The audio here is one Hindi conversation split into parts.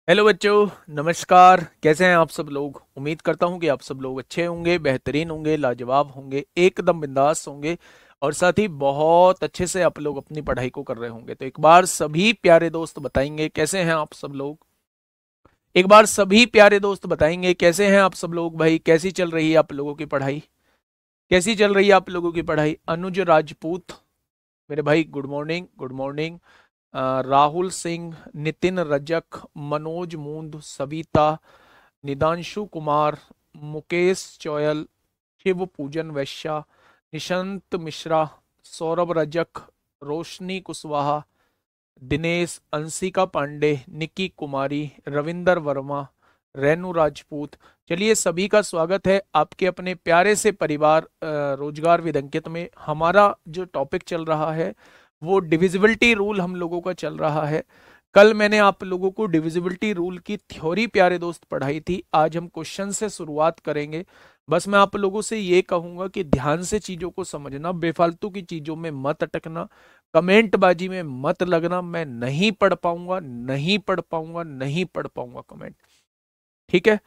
हेलो बच्चों, नमस्कार। कैसे हैं आप सब लोग? उम्मीद करता हूं कि आप सब लोग अच्छे होंगे, बेहतरीन होंगे, लाजवाब होंगे, एकदम बिंदास होंगे और साथ ही बहुत अच्छे से आप लोग अपनी पढ़ाई को कर रहे होंगे। तो एक बार सभी प्यारे दोस्त बताएंगे कैसे हैं आप सब लोग। एक बार सभी प्यारे दोस्त बताएंगे कैसे हैं आप सब लोग। भाई, कैसी चल रही है आप लोगों की पढ़ाई? कैसी चल रही है आप लोगों की पढ़ाई? अनुज राजपूत, मेरे भाई, good morning, good morning. Rahul Singh, Nitin Rajak, Manoj मूंद, सविता, निदांशु कुमार, मुकेश चौयल, शिव पूजन वैश्या, निशंत मिश्रा, सौरभ रजक, रोशनी कुशवाहा, दिनेश, अंशिका पांडे, निकी कुमारी, रविंदर वर्मा, रेनू राजपूत। चलिए, सभी का स्वागत है आपके अपने प्यारे से परिवार रोजगार विद अंकित में। हमारा जो टॉपिक चल रहा है वो डिविजिबिलिटी रूल हम लोगों का चल रहा है। कल मैंने आप लोगों को डिविजिबिलिटी रूल की थ्योरी प्यारे दोस्त पढ़ाई थी। आज हम क्वेश्चन से शुरुआत करेंगे। बस मैं आप लोगों से ये कहूंगा कि ध्यान से चीजों को समझना, बेफालतू की चीजों में मत अटकना, कमेंट बाजी में मत लगना। मैं नहीं पढ़ पाऊंगा, नहीं पढ़ पाऊंगा, नहीं पढ़ पाऊंगा कमेंट। ठीक है?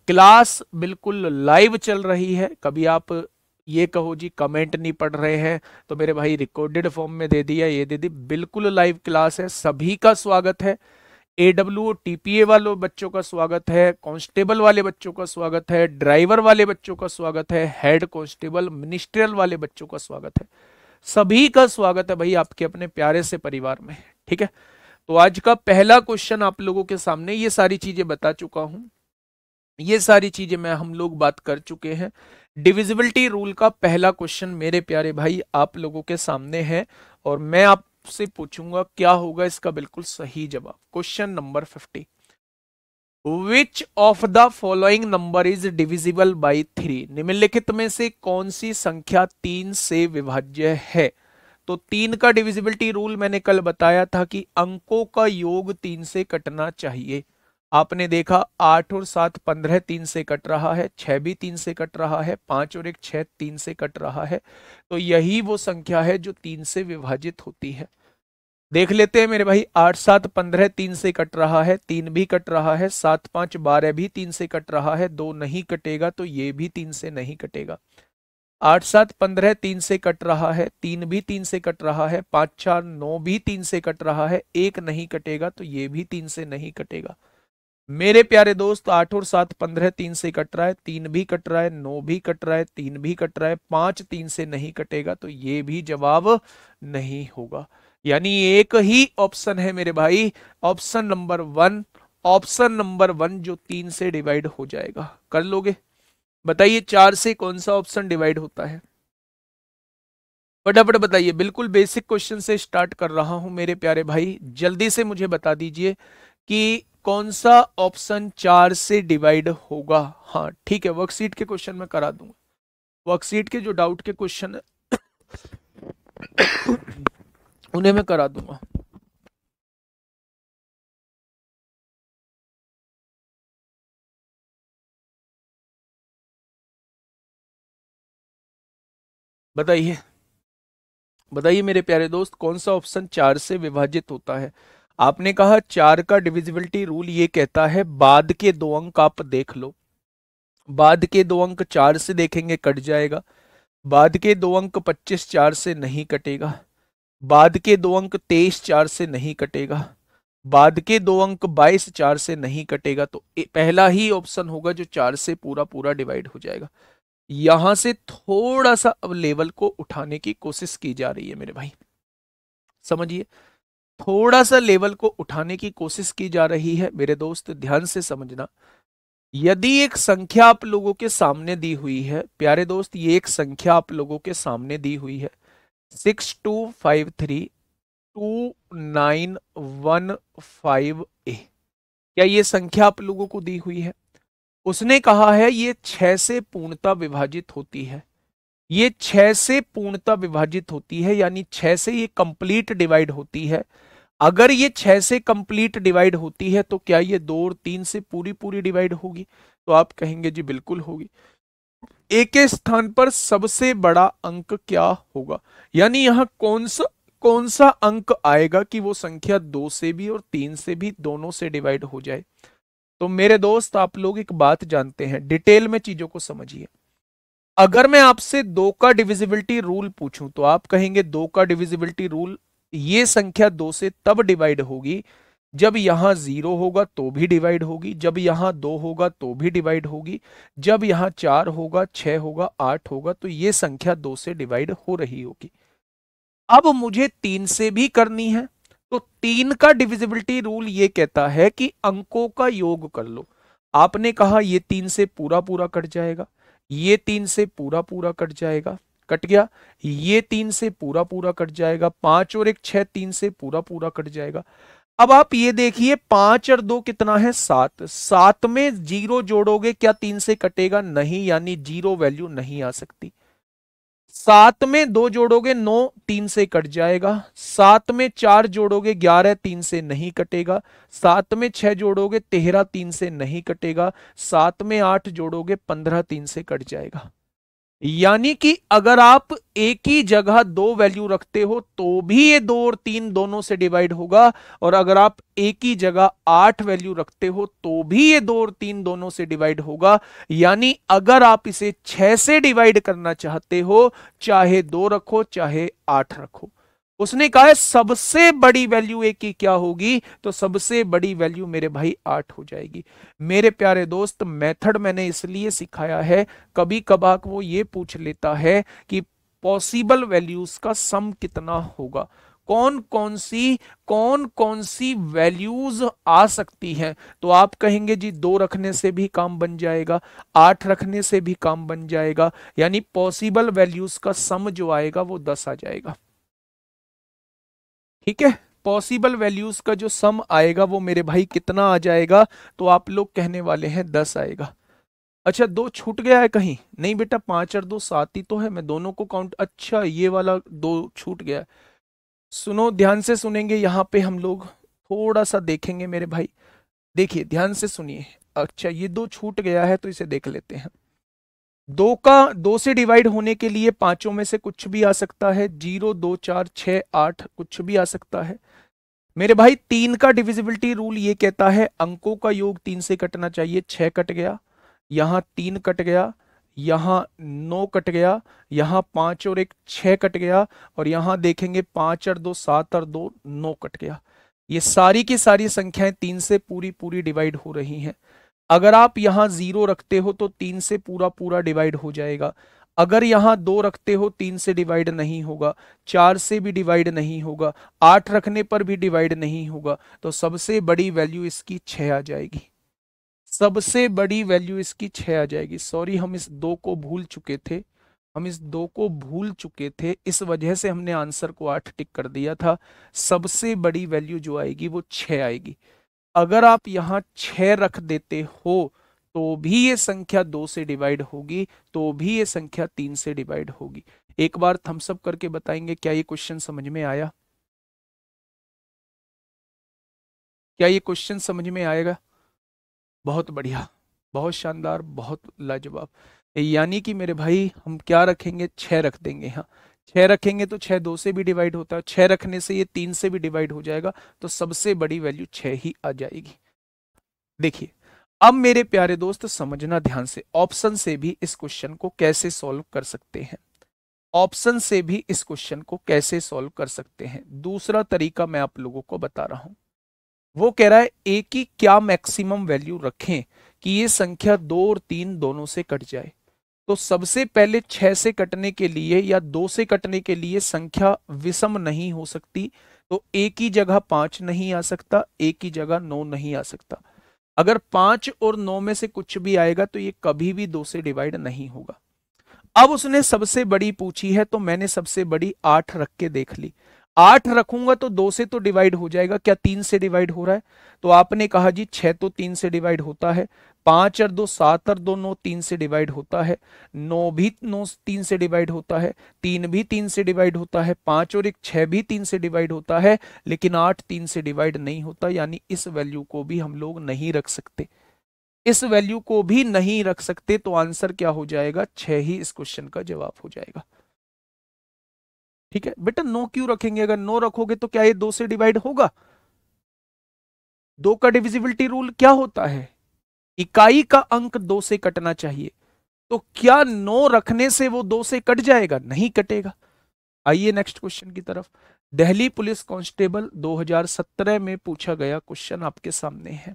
क्लास बिल्कुल लाइव चल रही है। कभी आप ये कहो जी कमेंट नहीं पढ़ रहे हैं, तो मेरे भाई रिकॉर्डेड फॉर्म में दे दिया, ये दे दी। बिल्कुल लाइव क्लास है, सभी का स्वागत है। एडब्ल्यू टीपीए वाले बच्चों का स्वागत है, कांस्टेबल वाले बच्चों का स्वागत है, ड्राइवर वाले बच्चों का स्वागत है, हेड कांस्टेबल मिनिस्ट्रियल वाले बच्चों का स्वागत है। सभी का स्वागत है भाई आपके अपने प्यारे से परिवार में। ठीक है? तो आज का पहला क्वेश्चन आप लोगों के सामने, ये सारी चीजें बता चुका हूं, ये सारी चीजें मैं हम लोग बात कर चुके हैं। डिविजिबिलिटी रूल का पहला क्वेश्चन मेरे प्यारे भाई आप लोगों के सामने है और मैं आपसे पूछूंगा क्या होगा इसका बिल्कुल सही जवाब। Question number 50, which of the following number is divisible by 3? निम्नलिखित में से कौन सी संख्या 3 से विभाज्य है? तो 3 का डिविजिबिलिटी रूल मैंने कल बताया था कि अंकों का योग 3 से कटना चाहिए। आपने देखा 8 और 7 15 3 से कट रहा है, 6 भी 3 से कट रहा है, 5 और 1 6 3 से कट रहा है। तो यही वो संख्या है जो 3 से विभाजित होती है। देख लेते हैं मेरे भाई, 8 7 15 3 से कट रहा है, 3 भी कट रहा है, 7 5 12 भी 3 से कट रहा है, 2 नहीं कटेगा तो ये भी 3 से नहीं कटेगा। 8 7 15 3 से कट रहा है, 3 भी 3 से कट रहा है, 5 4 9 भी 3 से कट रहा है, 1 नहीं कटेगा तो ये भी 3 से नहीं कटेगा। मेरे प्यारे दोस्त, 8 और 7 15 3 से कट रहा है, 3 भी कट रहा है, 9 भी कट रहा है, 3 भी कट रहा है, 5 3 से नहीं कटेगा तो ये भी जवाब नहीं होगा। यानी एक ही ऑप्शन है मेरे भाई, ऑप्शन नंबर 1। ऑप्शन नंबर 1 जो 3 से डिवाइड हो जाएगा। कर लोगे? बताइए 4 से कौन सा ऑप्शन डिवाइड होता है? फटाफट बताइए। बिल्कुल बेसिक क्वेश्चन से स्टार्ट कर रहा हूं मेरे प्यारे भाई, जल्दी से मुझे बता दीजिए कि कौन सा ऑप्शन 4 से डिवाइड होगा। हाँ ठीक है, वर्कशीट के क्वेश्चन में करा दूंगा। वर्कशीट के जो डाउट के क्वेश्चन है उन्हें मैं करा दूंगा। बताइए, बताइए मेरे प्यारे दोस्त, कौन सा ऑप्शन 4 से विभाजित होता है? आपने कहा 4 का डिविजिबिलिटी रूल ये कहता है बाद के दो अंक आप देख लो। बाद के दो अंक 4 से देखेंगे कट जाएगा। बाद के दो अंक 25 4 से नहीं कटेगा। बाद के दो अंक 23 4 से नहीं कटेगा। बाद के दो अंक 22 4 से नहीं कटेगा। तो पहला ही ऑप्शन होगा जो 4 से पूरा पूरा डिवाइड हो जाएगा। यहां से थोड़ा सा अब लेवल को उठाने की कोशिश की जा रही है मेरे भाई, समझिए। थोड़ा सा लेवल को उठाने की कोशिश की जा रही है मेरे दोस्त, ध्यान से समझना। यदि एक संख्या आप लोगों के सामने दी हुई है प्यारे दोस्त, ये एक संख्या आप लोगों के सामने दी हुई है, 62532915A। क्या ये संख्या आप लोगों को दी हुई है? उसने कहा है ये 6 से पूर्णता विभाजित होती है। ये 6 से पूर्णता विभाजित होती है, यानी 6 से ये कंप्लीट डिवाइड होती है। अगर ये 6 से कंप्लीट डिवाइड होती है तो क्या ये 2 और 3 से पूरी पूरी डिवाइड होगी? तो आप कहेंगे जी बिल्कुल होगी। ए के स्थान पर सबसे बड़ा अंक क्या होगा? यानी यहां कौन सा कौन सा अंक आएगा कि वो संख्या 2 से भी और 3 से भी दोनों से डिवाइड हो जाए। तो मेरे दोस्त आप लोग एक बात जानते हैं, डिटेल में चीजों को समझिए। अगर मैं आपसे 2 का डिविजिबिलिटी रूल पूछूं तो आप कहेंगे 2 का डिविजिबिलिटी रूल, ये संख्या 2 से तब डिवाइड होगी जब यहां 0 होगा तो भी डिवाइड होगी, जब यहां 2 होगा तो भी डिवाइड होगी, जब यहां 4 होगा, 6 होगा, 8 होगा, तो ये संख्या 2 से डिवाइड हो रही होगी। अब मुझे 3 से भी करनी है, तो 3 का डिविजिबिलिटी रूल ये कहता है कि अंकों का योग कर लो। आपने कहा ये 3 से पूरा पूरा कट जाएगा, ये 3 से पूरा पूरा कट जाएगा, कट गया, ये 3 से पूरा पूरा कट जाएगा, 5 और 1 6, 3 से पूरा पूरा कट जाएगा। अब आप ये देखिए 5 और 2 कितना है 7, 7 में 0 जोड़ोगे क्या 3 से कटेगा? नहीं, यानी 0 वैल्यू नहीं आ सकती। 7 में 2 जोड़ोगे 9, 3 से कट जाएगा। 7 में 4 जोड़ोगे 11, 3 से नहीं कटेगा। 7 में 6 जोड़ोगे 13, 3 से नहीं कटेगा। 7 में 8 जोड़ोगे 15, 3 से कट जाएगा। यानी कि अगर आप एक ही जगह 2 वैल्यू रखते हो तो भी ये 2 और 3 दोनों से डिवाइड होगा, और अगर आप एक ही जगह 8 वैल्यू रखते हो तो भी ये 2 और 3 दोनों से डिवाइड होगा। यानी अगर आप इसे 6 से डिवाइड करना चाहते हो, चाहे 2 रखो चाहे 8 रखो। उसने कहा है सबसे बड़ी वैल्यू एक की क्या होगी, तो सबसे बड़ी वैल्यू मेरे भाई 8 हो जाएगी। मेरे प्यारे दोस्त, मेथड मैंने इसलिए सिखाया है, कभी कभार वो ये पूछ लेता है कि पॉसिबल वैल्यूज का सम कितना होगा, कौन कौन सी वैल्यूज आ सकती हैं। तो आप कहेंगे जी 2 रखने से भी काम बन जाएगा, 8 रखने से भी काम बन जाएगा, यानी पॉसिबल वैल्यूज का सम जो आएगा वो 10 आ जाएगा। ठीक है, पॉसिबल वैल्यूज का जो सम आएगा वो मेरे भाई कितना आ जाएगा, तो आप लोग कहने वाले हैं 10 आएगा। अच्छा 2 छूट गया है कहीं? नहीं बेटा, 5 और 2 7 ही तो है, मैं दोनों को काउंट, अच्छा ये वाला 2 छूट गया है। सुनो, ध्यान से सुनेंगे, यहां पे हम लोग थोड़ा सा देखेंगे मेरे भाई, देखिए ध्यान से सुनिए। अच्छा ये 2 छूट गया है तो इसे देख लेते हैं। 2 से डिवाइड होने के लिए पांचों में से कुछ भी आ सकता है, 0 2 4 6 8 कुछ भी आ सकता है। मेरे भाई 3 का डिविजिबिलिटी रूल ये कहता है अंकों का योग 3 से कटना चाहिए। 6 कट गया, यहां 3 कट गया, यहां 9 कट गया, यहां 5 और 1 6 कट गया, और यहां देखेंगे 5 और 2 7 और 2 9 कट गया। ये सारी की सारी संख्याएं 3 से पूरी पूरी डिवाइड हो रही हैं। अगर आप यहां 0 रखते हो तो 3 से पूरा पूरा डिवाइड हो जाएगा। अगर यहां 2 रखते हो 3 से डिवाइड नहीं होगा, 4 से भी डिवाइड नहीं होगा, 8 रखने पर भी डिवाइड नहीं होगा, तो सबसे बड़ी वैल्यू इसकी 6 आ जाएगी। सबसे बड़ी वैल्यू इसकी 6 आ जाएगी। सॉरी, हम इस 2 को भूल चुके थे, हम इस 2 को भूल चुके थे, इस वजह से हमने आंसर को 8 टिक कर दिया था। सबसे बड़ी वैल्यू जो आएगी वो 6 आएगी। अगर आप यहां 6 रख देते हो तो भी ये संख्या 2 से डिवाइड होगी, तो भी ये संख्या 3 से डिवाइड होगी। एक बार थम्स अप करके बताएंगे क्या ये क्वेश्चन समझ में आया? क्या ये क्वेश्चन समझ में आएगा? बहुत बढ़िया, बहुत शानदार, बहुत लाजवाब। यानी कि मेरे भाई हम क्या रखेंगे, 6 रख देंगे। हाँ, 6 रखेंगे तो 6 2 से भी डिवाइड होता है, 6 रखने से ये 3 से भी डिवाइड हो जाएगा, तो सबसे बड़ी वैल्यू 6 ही आ जाएगी। देखिए अब मेरे प्यारे दोस्त समझना ध्यान से, ऑप्शन से भी इस क्वेश्चन को कैसे सॉल्व कर सकते हैं। ऑप्शन से भी इस क्वेश्चन को कैसे सॉल्व कर सकते हैं, दूसरा तरीका मैं आप लोगों को बता रहा हूं। वो कह रहा है ए की क्या मैक्सिमम वैल्यू रखें कि ये संख्या 2 और 3 दोनों से कट जाए। तो सबसे पहले 6 से कटने के लिए या 2 से कटने के लिए संख्या विषम नहीं हो सकती, तो एक ही जगह 5 नहीं आ सकता, एक ही जगह 9 नहीं आ सकता। अगर 5 और 9 में से कुछ भी आएगा तो ये कभी भी 2 से डिवाइड नहीं होगा। अब उसने सबसे बड़ी पूछी है तो मैंने सबसे बड़ी 8 रख के देख ली। 8 रखूंगा तो 2 से तो डिवाइड हो जाएगा, क्या 3 से डिवाइड हो रहा है? तो आपने कहा जी 6 तो 3 से डिवाइड होता है, 5 और 2 7 और 2 9 3 से डिवाइड होता है, 9 भी 9 3 से डिवाइड होता है, 3 भी 3 से डिवाइड होता है, 5 और 1 6 भी 3 से डिवाइड होता है, लेकिन 8 3 से डिवाइड नहीं होता, यानी इस वैल्यू को भी हम लोग नहीं रख सकते। इस वैल्यू को भी नहीं रख सकते, तो आंसर क्या हो जाएगा, 6 ही इस क्वेश्चन का जवाब हो जाएगा। ठीक है बेटा, 9 क्यों रखेंगे? अगर 9 रखोगे तो क्या ये 2 से डिवाइड होगा? 2 का डिविजिबिलिटी रूल क्या होता है? इकाई का अंक 2 से कटना चाहिए। तो क्या 9 रखने से वो 2 से कट जाएगा? नहीं कटेगा। आइए नेक्स्ट क्वेश्चन की तरफ। दिल्ली पुलिस कांस्टेबल 2017 में पूछा गया क्वेश्चन आपके सामने है,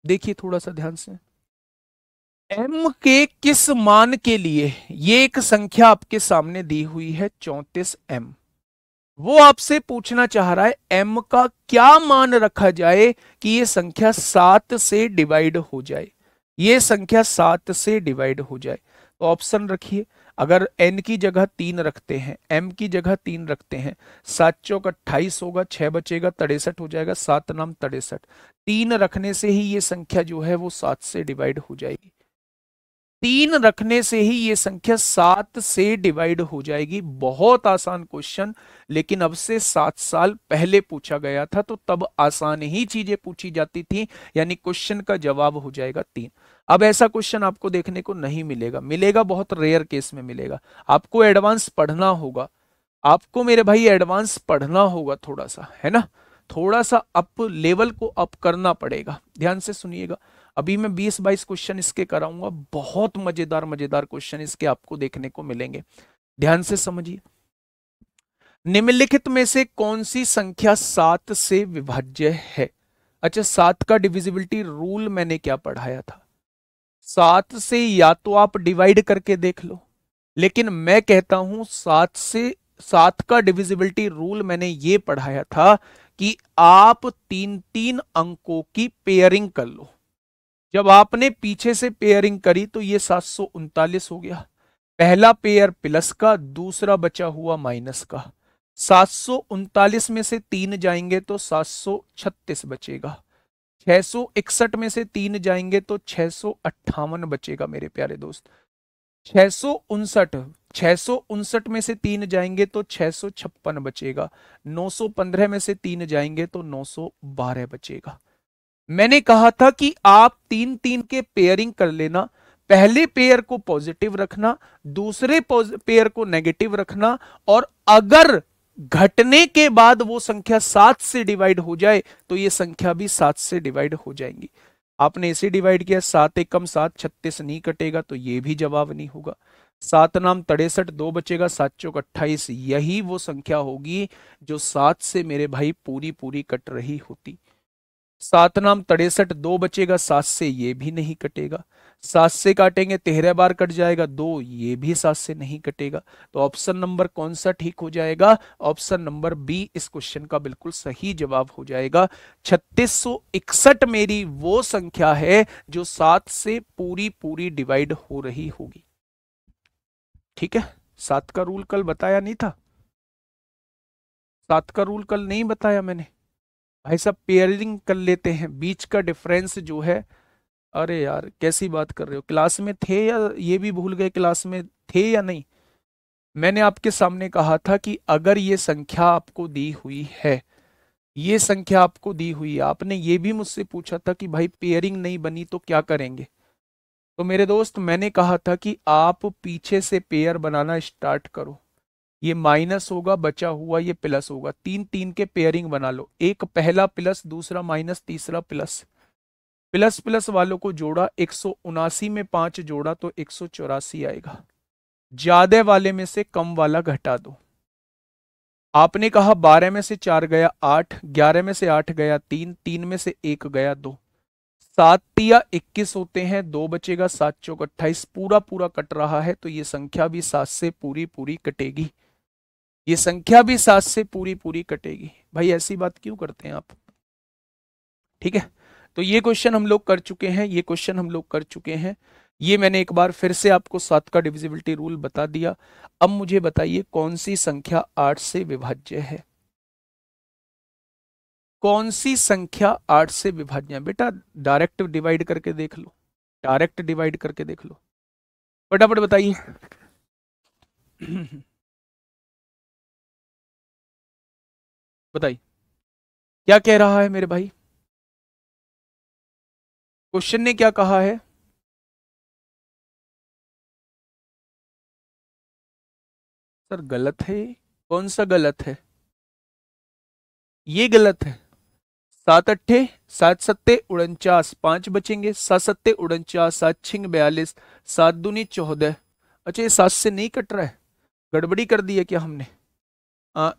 देखिए थोड़ा सा ध्यान से। m के किस मान के लिए, ये एक संख्या आपके सामने दी हुई है 34m, वो आपसे पूछना चाह रहा है m का क्या मान रखा जाए कि ये संख्या 7 से डिवाइड हो जाए, ये संख्या 7 से डिवाइड हो जाए। तो ऑप्शन रखिए। अगर n की जगह 3 रखते हैं, m की जगह 3 रखते हैं, 7 चौक 28 होगा, 6 बचेगा 63 हो जाएगा, 7 नाम 63। 3 रखने से ही ये संख्या जो है वो 7 से डिवाइड हो जाएगी। 3 रखने से ही ये संख्या 7 से डिवाइड हो जाएगी। बहुत आसान क्वेश्चन, लेकिन अब से 7 साल पहले पूछा गया था, तो तब आसान ही चीजें पूछी जाती थी, यानी क्वेश्चन का जवाब हो जाएगा 3। अब ऐसा क्वेश्चन आपको देखने को नहीं मिलेगा, मिलेगा बहुत रेयर केस में मिलेगा। आपको एडवांस पढ़ना होगा, आपको मेरे भाई एडवांस पढ़ना होगा थोड़ा सा, है ना, थोड़ा सा अप लेवल को अप करना पड़ेगा। ध्यान से सुनिएगा, अभी मैं 20-22 क्वेश्चन इसके कराऊंगा, बहुत मजेदार मजेदार क्वेश्चन इसके आपको देखने को मिलेंगे। ध्यान से समझिए। निम्नलिखित में से कौन सी संख्या 7 से विभाज्य है? अच्छा, 7 का डिविजिबिलिटी रूल मैंने क्या पढ़ाया था? 7 से या तो आप डिवाइड करके देख लो, लेकिन मैं कहता हूं 7 का डिविजिबिलिटी रूल मैंने ये पढ़ाया था कि आप 3-3 अंकों की पेयरिंग कर लो। जब आपने पीछे से पेयरिंग करी तो ये 739 हो गया, पहला पेयर प्लस का, दूसरा बचा हुआ माइनस का। 739 में से 3 जाएंगे तो 736 बचेगा, 661 में से 3 जाएंगे तो 658 बचेगा मेरे प्यारे दोस्त। 659, 659 में से 3 जाएंगे तो 656 बचेगा, 915 में से 3 जाएंगे तो 912 बचेगा। मैंने कहा था कि आप 3-3 के पेयरिंग कर लेना, पहले पेयर को पॉजिटिव रखना, दूसरे पेयर को नेगेटिव रखना, और अगर घटने के बाद वो संख्या 7 से डिवाइड हो जाए तो ये संख्या भी 7 से डिवाइड हो जाएंगी। आपने इसे डिवाइड किया, 7 एकम 7, 36 नहीं कटेगा तो ये भी जवाब नहीं होगा। 7 नाम 63, 2 बचेगा, 7 चौक 28, यही वो संख्या होगी जो 7 से मेरे भाई पूरी पूरी कट रही होती। 7 नाम 63, 2 बचेगा, 7 से ये भी नहीं कटेगा, 7 से काटेंगे 13 बार कट जाएगा, 2 ये भी 7 से नहीं कटेगा। तो ऑप्शन नंबर कौन सा ठीक हो जाएगा? ऑप्शन नंबर बी इस क्वेश्चन का बिल्कुल सही जवाब हो जाएगा। 3661 मेरी वो संख्या है जो 7 से पूरी पूरी डिवाइड हो रही होगी। ठीक है, 7 का रूल कल बताया नहीं था, 7 का रूल कल नहीं बताया मैंने। भाई साहब पेयरिंग कर लेते हैं, बीच का डिफरेंस जो है। अरे यार कैसी बात कर रहे हो, क्लास में थे या ये भी भूल गए क्लास में थे या नहीं? मैंने आपके सामने कहा था कि अगर ये संख्या आपको दी हुई है, ये संख्या आपको दी हुई है, आपने ये भी मुझसे पूछा था कि भाई पेयरिंग नहीं बनी तो क्या करेंगे। तो मेरे दोस्त मैंने कहा था कि आप पीछे से पेयर बनाना स्टार्ट करो, ये माइनस होगा, बचा हुआ ये प्लस होगा, 3-3 के पेयरिंग बना लो, एक पहला प्लस, दूसरा माइनस, तीसरा प्लस। प्लस प्लस वालों को जोड़ा, 179 में 5 जोड़ा तो 184 आएगा। ज्यादा वाले में से कम वाला घटा दो। आपने कहा 12 में से 4 गया 8, 11 में से 8 गया 3, 3 में से 1 गया 2, 7 तिया 21 होते हैं, 2 बचेगा, 7 चौक 28, पूरा पूरा कट रहा है, तो ये संख्या भी 7 से पूरी पूरी कटेगी, ये संख्या भी 7 से पूरी पूरी कटेगी। भाई ऐसी बात क्यों करते हैं आप? ठीक है, तो ये क्वेश्चन हम लोग कर चुके हैं, ये क्वेश्चन हम लोग कर चुके हैं। ये मैंने एक बार फिर से आपको 7 का डिविजिबिलिटी रूल बता दिया। अब मुझे बताइए कौन सी संख्या 8 से विभाज्य है? कौन सी संख्या 8 से विभाज्य है? बेटा डायरेक्ट डिवाइड करके देख लो, डायरेक्ट डिवाइड करके देख लो, फटाफट बताइए। बताइए क्या कह रहा है मेरे भाई, क्वेश्चन ने क्या कहा है? सर गलत है। कौन सा गलत है? ये गलत है। 7 अट्ठे 7 सत्ते 49, 5 बचेंगे। 7 सत्ते 49, 7 छिंग 42, 7 दूनी 14। अच्छा ये 7 से नहीं कट रहा है, गड़बड़ी कर दी है क्या हमने?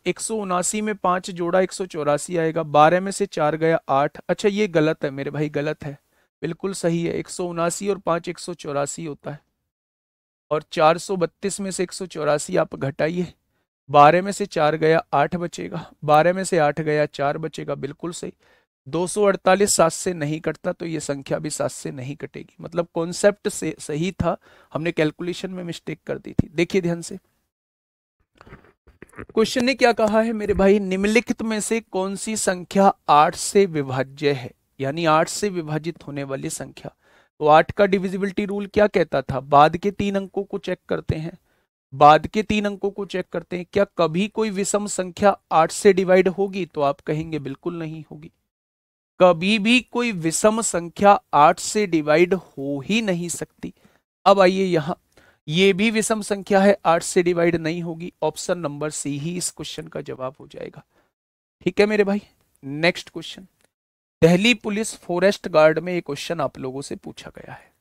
179 में 5 जोड़ा 184 आएगा। 12 में से 4 गया 8। अच्छा ये गलत है मेरे भाई, गलत है। बिल्कुल सही है, 179 और 5 184 होता है। और 432 में से 184 आप घटाइए। 12 में से 4 गया 8 बचेगा। 12 में से 8 गया 4 बचेगा। बिल्कुल सही। 248 7 से नहीं कटता, तो ये संख्या भी 7 से नहीं कटेगी। मतलब कॉन्सेप्ट से सही था, हमने कैलकुलेशन में मिस्टेक कर दी थी। देखिए ध्यान से, क्वेश्चन ने क्या कहा है मेरे भाई, निम्नलिखित में से कौन सी संख्या 8 से विभाज्य है, यानी 8 से विभाजित होने वाली संख्या। तो 8 का डिविजिबिलिटी रूल क्या कहता था? बाद के 3 अंकों को चेक करते हैं। बाद के 3 अंकों को चेक करते हैं, क्या कभी कोई विषम संख्या 8 से डिवाइड होगी? तो आप कहेंगे बिल्कुल नहीं होगी। कभी भी कोई विषम संख्या 8 से डिवाइड हो ही नहीं सकती। अब आइए यहां, ये भी विषम संख्या है, 8 से डिवाइड नहीं होगी। ऑप्शन नंबर सी ही इस क्वेश्चन का जवाब हो जाएगा। ठीक है मेरे भाई। Next question, Delhi police forest guard में एक क्वेश्चन आप लोगों से पूछा गया है।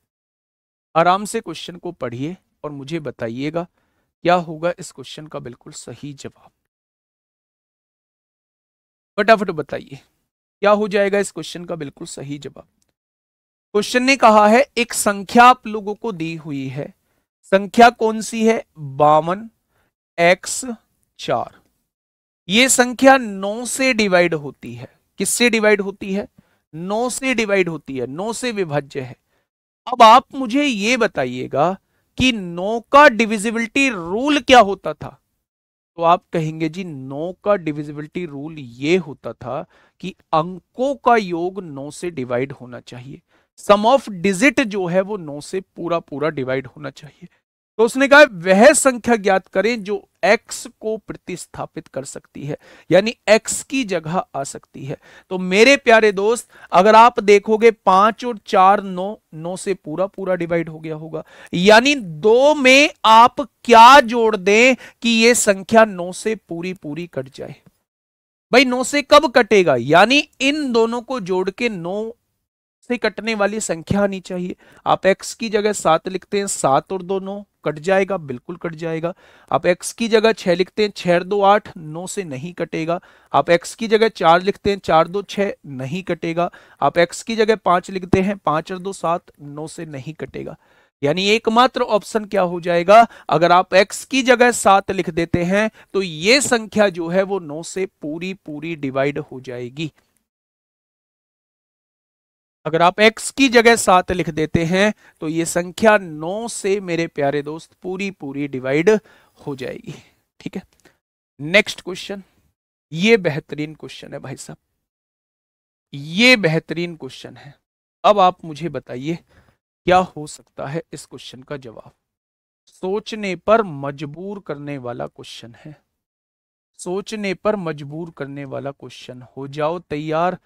आराम से क्वेश्चन को पढ़िए और मुझे बताइएगा क्या होगा इस क्वेश्चन का बिल्कुल सही जवाब। फटाफट बताइए क्या हो जाएगा इस क्वेश्चन का बिल्कुल सही जवाब। क्वेश्चन ने कहा है एक संख्या आप लोगों को दी हुई है, संख्या कौन सी है? 52x4। ये संख्या 9 से डिवाइड होती है। किससे डिवाइड होती है? 9 से डिवाइड होती है, 9 से विभाज्य है। अब आप मुझे ये बताइएगा कि 9 का डिविजिबिलिटी रूल क्या होता था? तो आप कहेंगे जी 9 का डिविजिबिलिटी रूल ये होता था कि अंकों का योग 9 से डिवाइड होना चाहिए। सम ऑफ डिजिट जो है वो 9 से पूरा पूरा डिवाइड होना चाहिए। तो उसने कहा वह संख्या ज्ञात करें जो x को प्रतिस्थापित कर सकती है, यानी x की जगह आ सकती है। तो मेरे प्यारे दोस्त, अगर आप देखोगे 5 और 4 9, 9 से पूरा पूरा डिवाइड हो गया होगा। यानी 2 में आप क्या जोड़ दें कि यह संख्या 9 से पूरी पूरी कट जाए। भाई 9 से कब कटेगा? यानी इन दोनों को जोड़ के 9 से कटने वाली संख्या आनी चाहिए। आप x की जगह 7 लिखते हैं, 7 और 2 9, कट जाएगा, बिल्कुल कट जाएगा। आप x की जगह 6 लिखते हैं, 6 और 2 8, 9 से नहीं कटेगा। आप x की जगह 4 लिखते हैं, 4 2 6, नहीं कटेगा। आप x की जगह 5 लिखते हैं, 5 और 2 7, 9 से नहीं कटेगा। यानी एकमात्र ऑप्शन क्या हो जाएगा? अगर आप x की जगह 7 लिख देते हैं तो यह संख्या जो है वो 9 से पूरी पूरी डिवाइड हो जाएगी। अगर आप x की जगह 7 लिख देते हैं तो ये संख्या 9 से मेरे प्यारे दोस्त पूरी पूरी डिवाइड हो जाएगी। ठीक है। नेक्स्ट क्वेश्चन, ये बेहतरीन क्वेश्चन है भाई साहब, ये बेहतरीन क्वेश्चन है। अब आप मुझे बताइए क्या हो सकता है इस क्वेश्चन का जवाब। सोचने पर मजबूर करने वाला क्वेश्चन है, सोचने पर मजबूर करने वाला क्वेश्चन। हो जाओ तैयार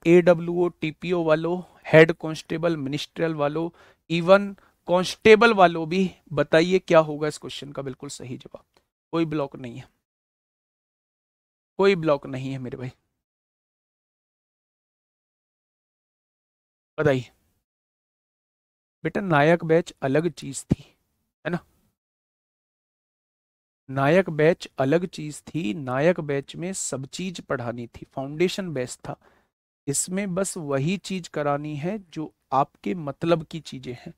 AWO TPO वालों, हेड कांस्टेबल मिनिस्ट्रियल वालों, इवन कांस्टेबल वालों भी बताइए क्या होगा इस क्वेश्चन का बिल्कुल सही जवाब। कोई ब्लॉक नहीं है, कोई ब्लॉक नहीं है मेरे भाई, बताइए। बेटा नायक बैच अलग चीज थी, है ना। नायक बैच अलग चीज थी, नायक बैच में सब चीज पढ़ानी थी, फाउंडेशन बैच था। इसमें बस वही चीज करानी है जो आपके मतलब की चीजें हैं।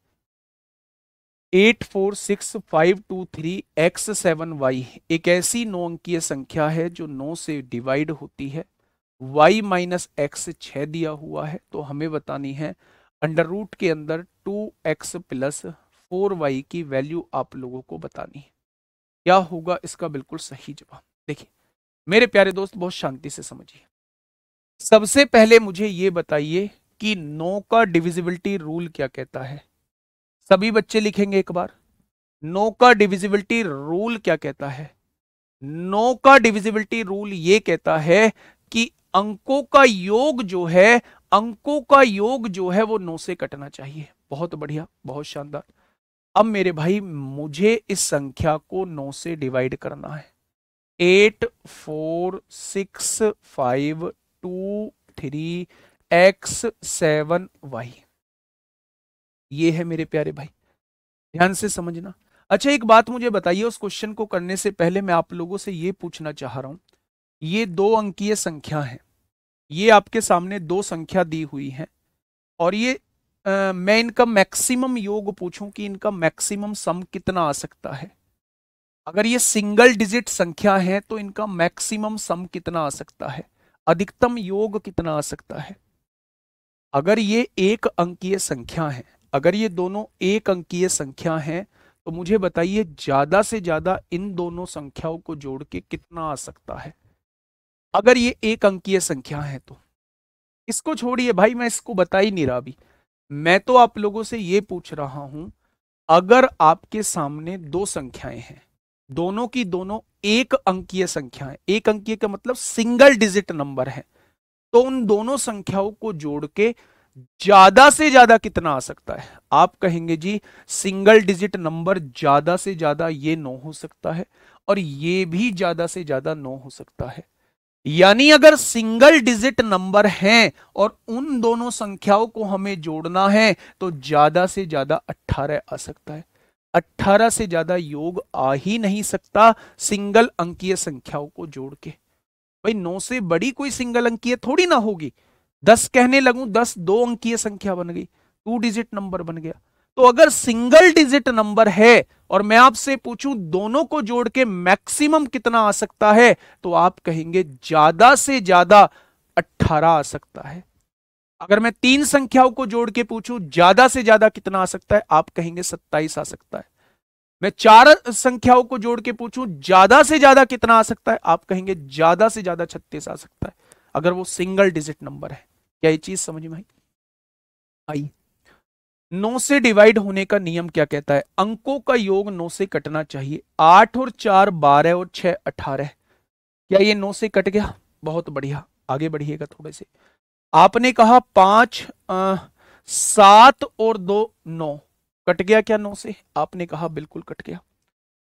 846523x7y एक ऐसी 9 अंकीय संख्या है जो 9 से डिवाइड होती है। y माइनस एक्स 6 दिया हुआ है, तो हमें बतानी है अंडर रूट के अंदर 2x प्लस 4y की वैल्यू आप लोगों को बतानी है। क्या होगा इसका बिल्कुल सही जवाब? देखिए मेरे प्यारे दोस्त बहुत शांति से समझिए। सबसे पहले मुझे यह बताइए कि 9 का डिविजिबिलिटी रूल क्या कहता है। सभी बच्चे लिखेंगे एक बार, 9 का डिविजिबिलिटी रूल क्या कहता है। 9 का डिविजिबिलिटी रूल ये कहता है कि अंकों का योग जो है, अंकों का योग जो है वो 9 से कटना चाहिए। बहुत बढ़िया, बहुत शानदार। अब मेरे भाई मुझे इस संख्या को 9 से डिवाइड करना है। 8 4 6 5 2 3 x 7 y, ये है मेरे प्यारे भाई, ध्यान से समझना। अच्छा एक बात मुझे बताइए, उस क्वेश्चन को करने से पहले मैं आप लोगों से ये पूछना चाह रहा हूं, ये 2 अंकीय संख्या है, ये आपके सामने 2 संख्या दी हुई है, और ये मैं इनका मैक्सिमम योग पूछूं कि इनका मैक्सिमम सम कितना आ सकता है। अगर ये सिंगल डिजिट संख्या है तो इनका मैक्सिमम सम कितना आ सकता है, अधिकतम योग कितना आ सकता है। अगर ये एक अंकीय संख्या है, अगर ये दोनों एक अंकीय संख्या हैं, तो मुझे बताइए ज्यादा से ज्यादा इन दोनों संख्याओं को जोड़ के कितना आ सकता है। अगर ये एक अंकीय संख्या है तो इसको छोड़िए भाई, मैं इसको बता ही नहीं रहा अभी, मैं तो आप लोगों से ये पूछ रहा हूं, अगर आपके सामने 2 संख्याएं हैं, दोनों की दोनों एक अंकीय संख्याएं, एक अंकीय का मतलब सिंगल डिजिट नंबर है, तो उन दोनों संख्याओं को जोड़ के ज्यादा से ज्यादा कितना आ सकता है। आप कहेंगे जी सिंगल डिजिट नंबर ज्यादा से ज्यादा ये 9 हो सकता है, और ये भी ज्यादा से ज्यादा 9 हो सकता है। यानी अगर सिंगल डिजिट नंबर हैं और उन दोनों संख्याओं को हमें जोड़ना है तो ज्यादा से ज्यादा 18 आ सकता है। 18 से ज्यादा योग आ ही नहीं सकता सिंगल अंकीय संख्याओं को जोड़ के। भाई 9 से बड़ी कोई सिंगल अंकीय थोड़ी ना होगी। 10 कहने लगूं, 10 2 अंकीय संख्या बन गई, 2 डिजिट नंबर बन गया। तो अगर सिंगल डिजिट नंबर है और मैं आपसे पूछूं दोनों को जोड़ के मैक्सिमम कितना आ सकता है, तो आप कहेंगे ज्यादा से ज्यादा 18 आ सकता है। अगर मैं 3 संख्याओं को जोड़ के पूछूं ज्यादा से ज्यादा कितना आ सकता है, आप कहेंगे 27 आ सकता है। मैं 4 संख्याओं को जोड़ के पूछूं ज्यादा से ज्यादा कितना आ सकता है, आप कहेंगे ज्यादा से ज्यादा 36 आ सकता है, अगर वो सिंगल डिजिट नंबर है। क्या ये चीज समझ में आई? 9 से डिवाइड होने का नियम क्या कहता है? अंकों का योग 9 से कटना चाहिए। 8 और 4 12 और 6 18। क्या ये 9 से कट गया? बहुत बढ़िया, आगे बढ़िएगा थोड़े से। आपने कहा 5 7 और 2 9, कट गया क्या 9 से? आपने कहा बिल्कुल कट गया।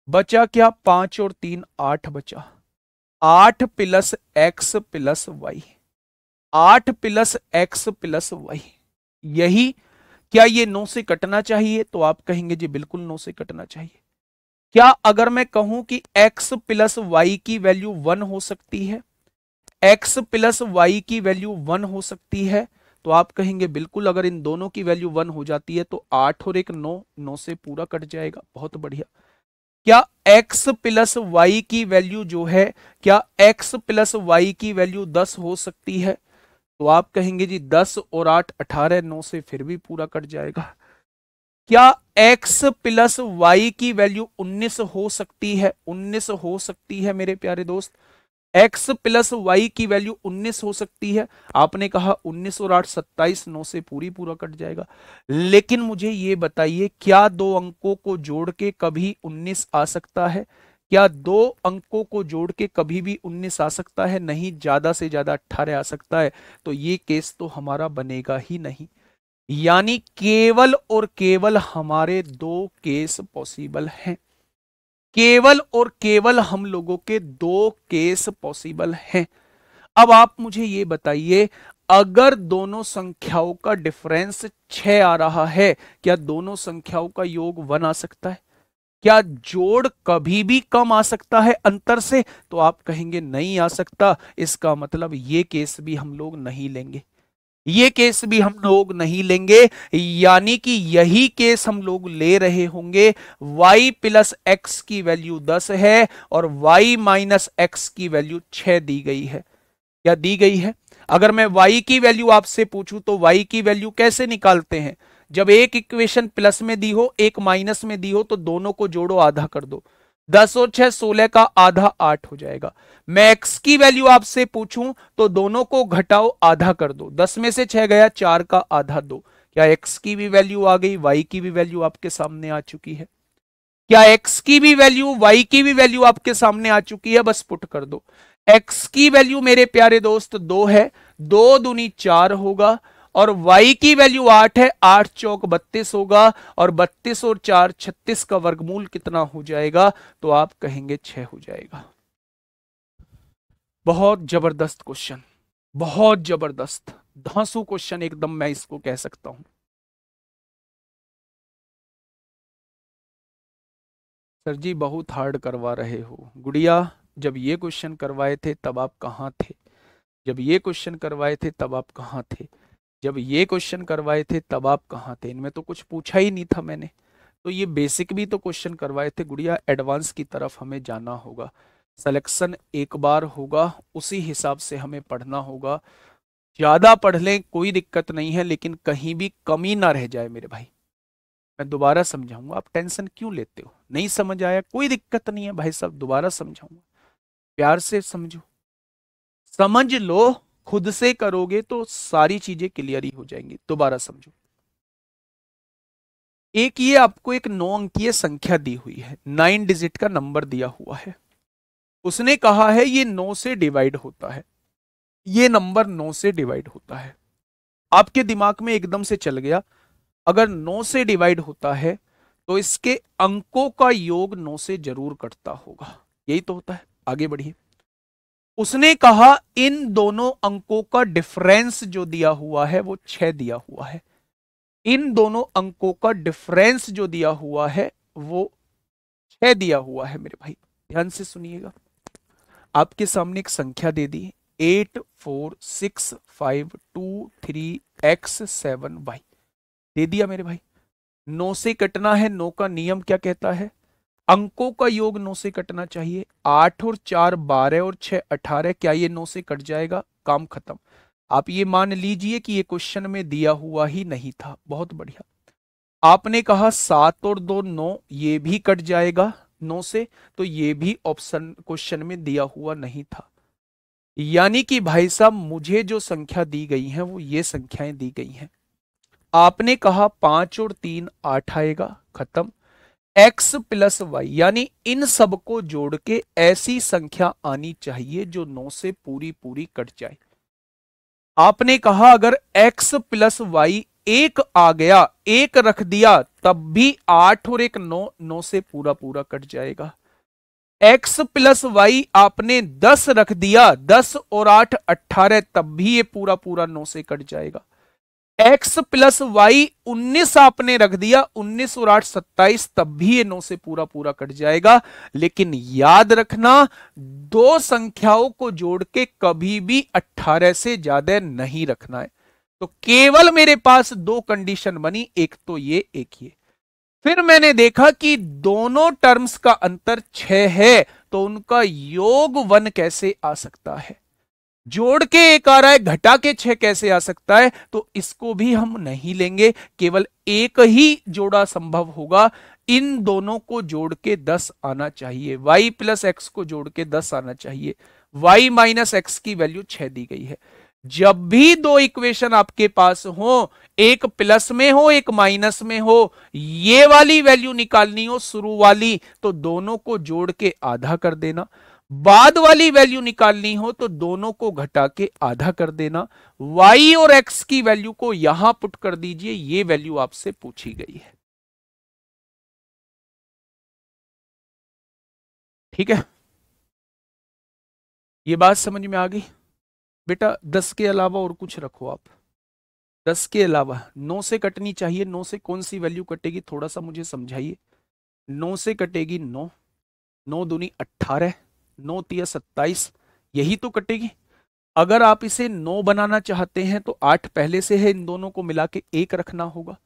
बचा क्या? 5 और 3 8 बचा। 8 plus x plus y, 8 plus x plus y, यही। क्या ये 9 से कटना चाहिए? तो आप कहेंगे जी बिल्कुल 9 से कटना चाहिए। क्या अगर मैं कहूं कि x प्लस वाई की वैल्यू 1 हो सकती है, x प्लस वाई की वैल्यू 1 हो सकती है, तो आप कहेंगे बिल्कुल। अगर इन दोनों की वैल्यू 1 हो जाती है तो 8 और 1 9, 9 से पूरा कट जाएगा। बहुत बढ़िया। क्या x प्लस वाई की वैल्यू जो है, क्या x प्लस वाई की वैल्यू 10 हो सकती है? तो आप कहेंगे जी 10 और 8 18, 9 से फिर भी पूरा कट जाएगा। क्या x प्लस वाई की वैल्यू 19 हो सकती है? 19 हो सकती है मेरे प्यारे दोस्त, x प्लस वाई की वैल्यू 19 हो सकती है। आपने कहा 19 और 8 27, 9 से पूरा कट जाएगा। लेकिन मुझे ये बताइए, क्या 2 अंकों को जोड़ के कभी 19 आ सकता है? क्या 2 अंकों को जोड़ के कभी भी 19 आ सकता है? नहीं, ज्यादा से ज्यादा 18 आ सकता है। तो ये केस तो हमारा बनेगा ही नहीं। यानी केवल और केवल हमारे 2 केस पॉसिबल हैं। केवल और केवल हम लोगों के 2 केस पॉसिबल हैं। अब आप मुझे ये बताइए, अगर दोनों संख्याओं का डिफरेंस 6 आ रहा है, क्या दोनों संख्याओं का योग 1 आ सकता है? क्या जोड़ कभी भी कम आ सकता है अंतर से? तो आप कहेंगे नहीं आ सकता। इसका मतलब ये केस भी हम लोग नहीं लेंगे, ये केस भी हम लोग नहीं लेंगे। यानी कि यही केस हम लोग ले रहे होंगे। y प्लस एक्स की वैल्यू 10 है और y माइनस एक्स की वैल्यू 6 दी गई है। क्या दी गई है? अगर मैं y की वैल्यू आपसे पूछूं तो y की वैल्यू कैसे निकालते हैं? जब एक इक्वेशन प्लस में दी हो, एक माइनस में दी हो, तो दोनों को जोड़ो, आधा कर दो। 10 और 6 16 का आधा 8 हो जाएगा। मैं x की वैल्यू आपसे पूछूं तो दोनों को घटाओ, आधा कर दो। 10 में से 6 गया, 4 का आधा 2। क्या x की भी वैल्यू आ गई? y की भी वैल्यू आपके सामने आ चुकी है। क्या x की भी वैल्यू, y की भी वैल्यू आपके सामने आ चुकी है? बस पुट कर दो। x की वैल्यू मेरे प्यारे दोस्त 2 है, 2 दूनी 4 होगा और y की वैल्यू 8 है, 8 चौक 32 होगा, और 32 और 4 36 का वर्गमूल कितना हो जाएगा, तो आप कहेंगे 6 हो जाएगा। बहुत जबरदस्त क्वेश्चन, बहुत जबरदस्त धांसू क्वेश्चन एकदम, मैं इसको कह सकता हूं। सर जी बहुत हार्ड करवा रहे हो गुड़िया, जब ये क्वेश्चन करवाए थे तब आप कहाँ थे? जब ये क्वेश्चन करवाए थे तब आप कहाँ थे? जब ये क्वेश्चन करवाए थे तब आप कहाँ थे? इनमें तो कुछ पूछा ही नहीं था मैंने। तो ये बेसिक भी तो क्वेश्चन करवाए थे गुड़िया, एडवांस की तरफ हमें जाना होगा। सिलेक्शन एक बार होगा, उसी हिसाब से हमें पढ़ना होगा। ज्यादा पढ़ लें कोई दिक्कत नहीं है, लेकिन कहीं भी कमी ना रह जाए मेरे भाई। मैं दोबारा समझाऊंगा, आप टेंशन क्यों लेते हो? नहीं समझ आया कोई दिक्कत नहीं है भाई साहब, दोबारा समझाऊंगा, प्यार से समझो, समझ लो। खुद से करोगे तो सारी चीजें क्लियर ही हो जाएंगी। दोबारा समझो। एक ये आपको एक 9 अंकीय संख्या दी हुई है, 9 डिजिट का नंबर दिया हुआ है। उसने कहा है ये 9 से डिवाइड होता है, ये नंबर 9 से डिवाइड होता है। आपके दिमाग में एकदम से चल गया, अगर 9 से डिवाइड होता है तो इसके अंकों का योग 9 से जरूर कटता होगा, यही तो होता है। आगे बढ़िए। उसने कहा इन दोनों अंकों का डिफरेंस जो दिया हुआ है वो 6 दिया हुआ है। इन दोनों अंकों का डिफरेंस जो दिया हुआ है वो 6 दिया हुआ है मेरे भाई। ध्यान से सुनिएगा, आपके सामने एक संख्या दे दी, 846523x7y दे दिया मेरे भाई। 9 से कटना है, 9 का नियम क्या कहता है? अंकों का योग 9 से कटना चाहिए। 8 और 4 12 और 6 18, क्या ये 9 से कट जाएगा? काम खत्म। आप ये मान लीजिए कि ये क्वेश्चन में दिया हुआ ही नहीं था। बहुत बढ़िया। आपने कहा 7 और 2 9, ये भी कट जाएगा 9 से, तो ये भी ऑप्शन क्वेश्चन में दिया हुआ नहीं था। यानी कि भाई साहब मुझे जो संख्या दी गई है वो ये संख्याएं दी गई हैं। आपने कहा 5 और 3 8 आएगा, खत्म। x प्लस वाई, यानी इन सबको जोड़ के ऐसी संख्या आनी चाहिए जो 9 से पूरी पूरी कट जाए। आपने कहा अगर x प्लस वाई 1 आ गया, 1 रख दिया, तब भी 8 और 1 9, 9 से पूरा पूरा कट जाएगा। x प्लस वाई आपने 10 रख दिया, 10 और 8 18, तब भी ये पूरा पूरा 9 से कट जाएगा। x प्लस वाई 19 आपने रख दिया, 19 और 8 27, तब भी ये 9 से पूरा पूरा कट जाएगा। लेकिन याद रखना, दो संख्याओं को जोड़ के कभी भी 18 से ज्यादा नहीं रखना है। तो केवल मेरे पास दो कंडीशन बनी, एक तो ये, एक ये। फिर मैंने देखा कि दोनों टर्म्स का अंतर 6 है, तो उनका योग 1 कैसे आ सकता है? जोड़ के 1 आ रहा है, घटा के 6 कैसे आ सकता है? तो इसको भी हम नहीं लेंगे, केवल एक ही जोड़ा संभव होगा। इन दोनों को जोड़ के 10 आना चाहिए, y प्लस एक्स को जोड़ के 10 आना चाहिए। y माइनस एक्स की वैल्यू 6 दी गई है। जब भी दो इक्वेशन आपके पास हो, एक प्लस में हो एक माइनस में हो, ये वाली वैल्यू निकालनी हो शुरू वाली, तो दोनों को जोड़ के आधा कर देना। बाद वाली वैल्यू निकालनी हो तो दोनों को घटा के आधा कर देना। y और x की वैल्यू को यहां पुट कर दीजिए, ये वैल्यू आपसे पूछी गई है। ठीक है, ये बात समझ में आ गई? बेटा 10 के अलावा और कुछ रखो आप। 10 के अलावा 9 से कटनी चाहिए। 9 से कौन सी वैल्यू कटेगी, थोड़ा सा मुझे समझाइए। 9 से कटेगी 9, 9 दूनी 18, 9 तिया 27, यही तो कटेगी। अगर आप इसे 9 बनाना चाहते हैं तो 8 पहले से है, इन दोनों को मिला के 1 रखना होगा,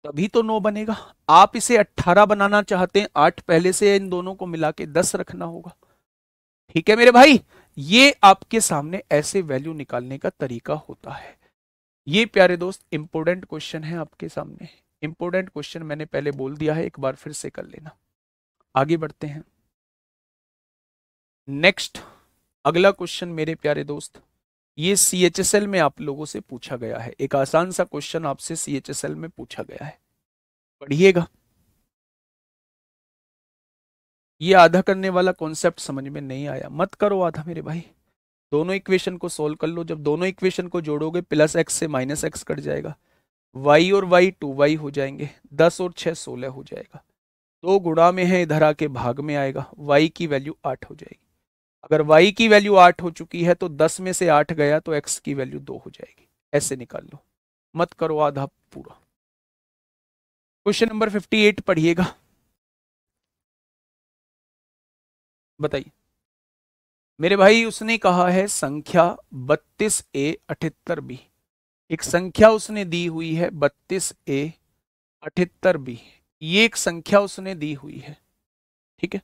तभी तो 9 बनेगा। आप इसे 18 बनाना चाहते हैं, 8 पहले से है, इन दोनों को मिला के 10 रखना होगा। ठीक है मेरे भाई, ये आपके सामने ऐसे वैल्यू निकालने का तरीका होता है। ये प्यारे दोस्त इंपोर्टेंट क्वेश्चन है आपके सामने। इंपोर्टेंट क्वेश्चन मैंने पहले बोल दिया है, एक बार फिर से कर लेना। आगे बढ़ते हैं। नेक्स्ट अगला क्वेश्चन मेरे प्यारे दोस्त, ये CHSL में आप लोगों से पूछा गया है। एक आसान सा क्वेश्चन आपसे CHSL में पूछा गया है, पढ़िएगा। ये आधा करने वाला कॉन्सेप्ट समझ में नहीं आया, मत करो आधा मेरे भाई। दोनों इक्वेशन को सोल्व कर लो, जब दोनों इक्वेशन को जोड़ोगे प्लस एक्स से माइनस एक्स कट जाएगा, y और y 2y हो जाएंगे, 10 और 6 16 हो जाएगा, 2 गुणा में है इधर आके भाग में आएगा, y की वैल्यू 8 हो जाएगी। अगर y की वैल्यू 8 हो चुकी है तो 10 में से 8 गया तो x की वैल्यू 2 हो जाएगी। ऐसे निकाल लो, मत करो आधा पूरा। क्वेश्चन नंबर 58 पढ़िएगा, बताइए मेरे भाई। उसने कहा है संख्या 32a 78b, एक संख्या उसने दी हुई है 32a 78b, ये एक संख्या उसने दी हुई है, ठीक है।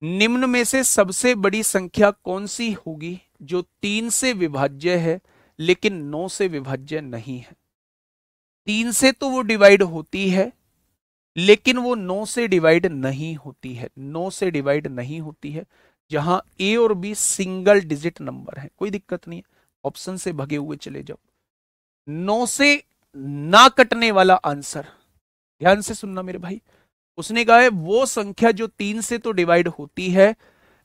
निम्न में से सबसे बड़ी संख्या कौन सी होगी जो 3 से विभाज्य है लेकिन 9 से विभाज्य नहीं है। 3 से तो वो डिवाइड होती है लेकिन वो 9 से डिवाइड नहीं होती है, 9 से डिवाइड नहीं होती है। जहां ए और बी सिंगल डिजिट नंबर है, कोई दिक्कत नहीं है, ऑप्शन से भगे हुए चले जाओ। 9 से ना कटने वाला आंसर, ध्यान से सुनना मेरे भाई। उसने कहा है वो संख्या जो 3 से तो डिवाइड होती है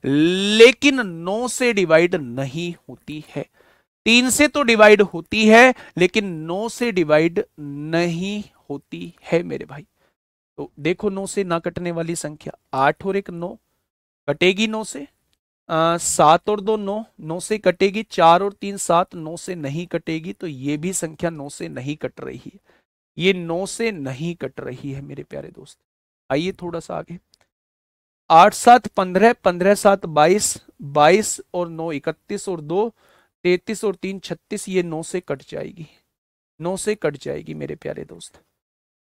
लेकिन 9 से डिवाइड नहीं होती है। 3 से तो डिवाइड होती है लेकिन 9 से डिवाइड नहीं होती है मेरे भाई। तो देखो 9 से ना कटने वाली संख्या, 8 और 1 9, कटेगी 9 से। 7 और 2 9, 9 से कटेगी। 4 और 3 7, 9 से नहीं कटेगी, तो ये भी संख्या 9 से नहीं कट रही है, ये 9 से नहीं कट रही है मेरे प्यारे दोस्त। आइए थोड़ा सा आगे, 8 7 15, 15 7 22, 22 और 9 31 और 2 33 और 3 36, ये 9 से कट जाएगी, 9 से कट जाएगी मेरे प्यारे दोस्त।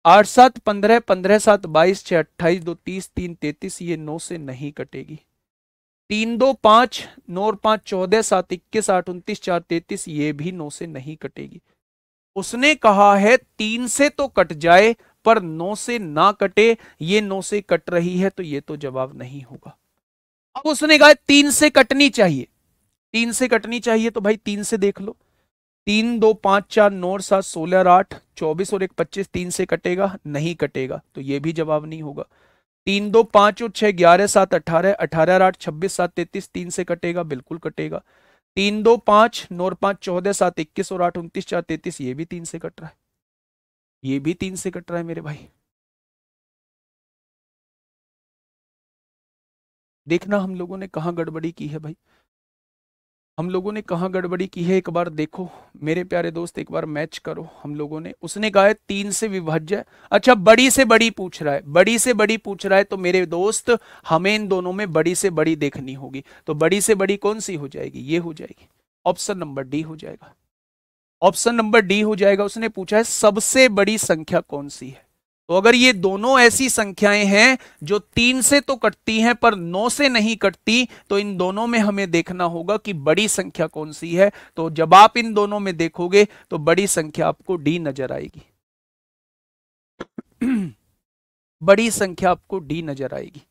8 7 15, 15 7 22, 6 28, 2 30, 3 33, ये 9 से नहीं कटेगी। 3 2 5, 9 और 5 14, 7 21, 8 29, 4 33, ये भी 9 से नहीं कटेगी। उसने कहा है 3 से तो कट जाए पर 9 से ना कटे, ये 9 से कट रही है, तो ये तो जवाब नहीं होगा। अब उसने कहा 3 से कटनी चाहिए, 3 से कटनी चाहिए, तो भाई 3 से देख लो। 3 2 5 4 9 और 7 16 और 8 24 और 1 25, 3 से कटेगा नहीं कटेगा, तो ये भी जवाब नहीं होगा। 3 2 5 और 6 11 7 18, 18 और 8 26 7 33, 3 से कटेगा बिल्कुल कटेगा। 3 2 5 9 और 5 14, 7 21 और 8 29, 4 33, ये भी 3 से कट रहा है, ये भी 3 से कट रहा है मेरे भाई। देखना हम लोगों ने कहां गड़बड़ी की है भाई, हम लोगों ने कहां गड़बड़ी की है, एक बार देखो मेरे प्यारे दोस्त, एक बार मैच करो हम लोगों ने। उसने कहा है 3 से विभाज्य, अच्छा बड़ी से बड़ी पूछ रहा है, बड़ी से बड़ी पूछ रहा है, तो मेरे दोस्त हमें इन दोनों में बड़ी से बड़ी देखनी होगी। तो बड़ी से बड़ी कौन सी हो जाएगी, ये हो जाएगी, ऑप्शन नंबर डी हो जाएगा, ऑप्शन नंबर डी हो जाएगा। उसने पूछा है सबसे बड़ी संख्या कौन सी है, तो अगर ये दोनों ऐसी संख्याएं हैं जो 3 से तो कटती हैं पर 9 से नहीं कटती, तो इन दोनों में हमें देखना होगा कि बड़ी संख्या कौन सी है। तो जब आप इन दोनों में देखोगे तो बड़ी संख्या आपको डी नजर आएगी, बड़ी संख्या आपको डी नजर आएगी।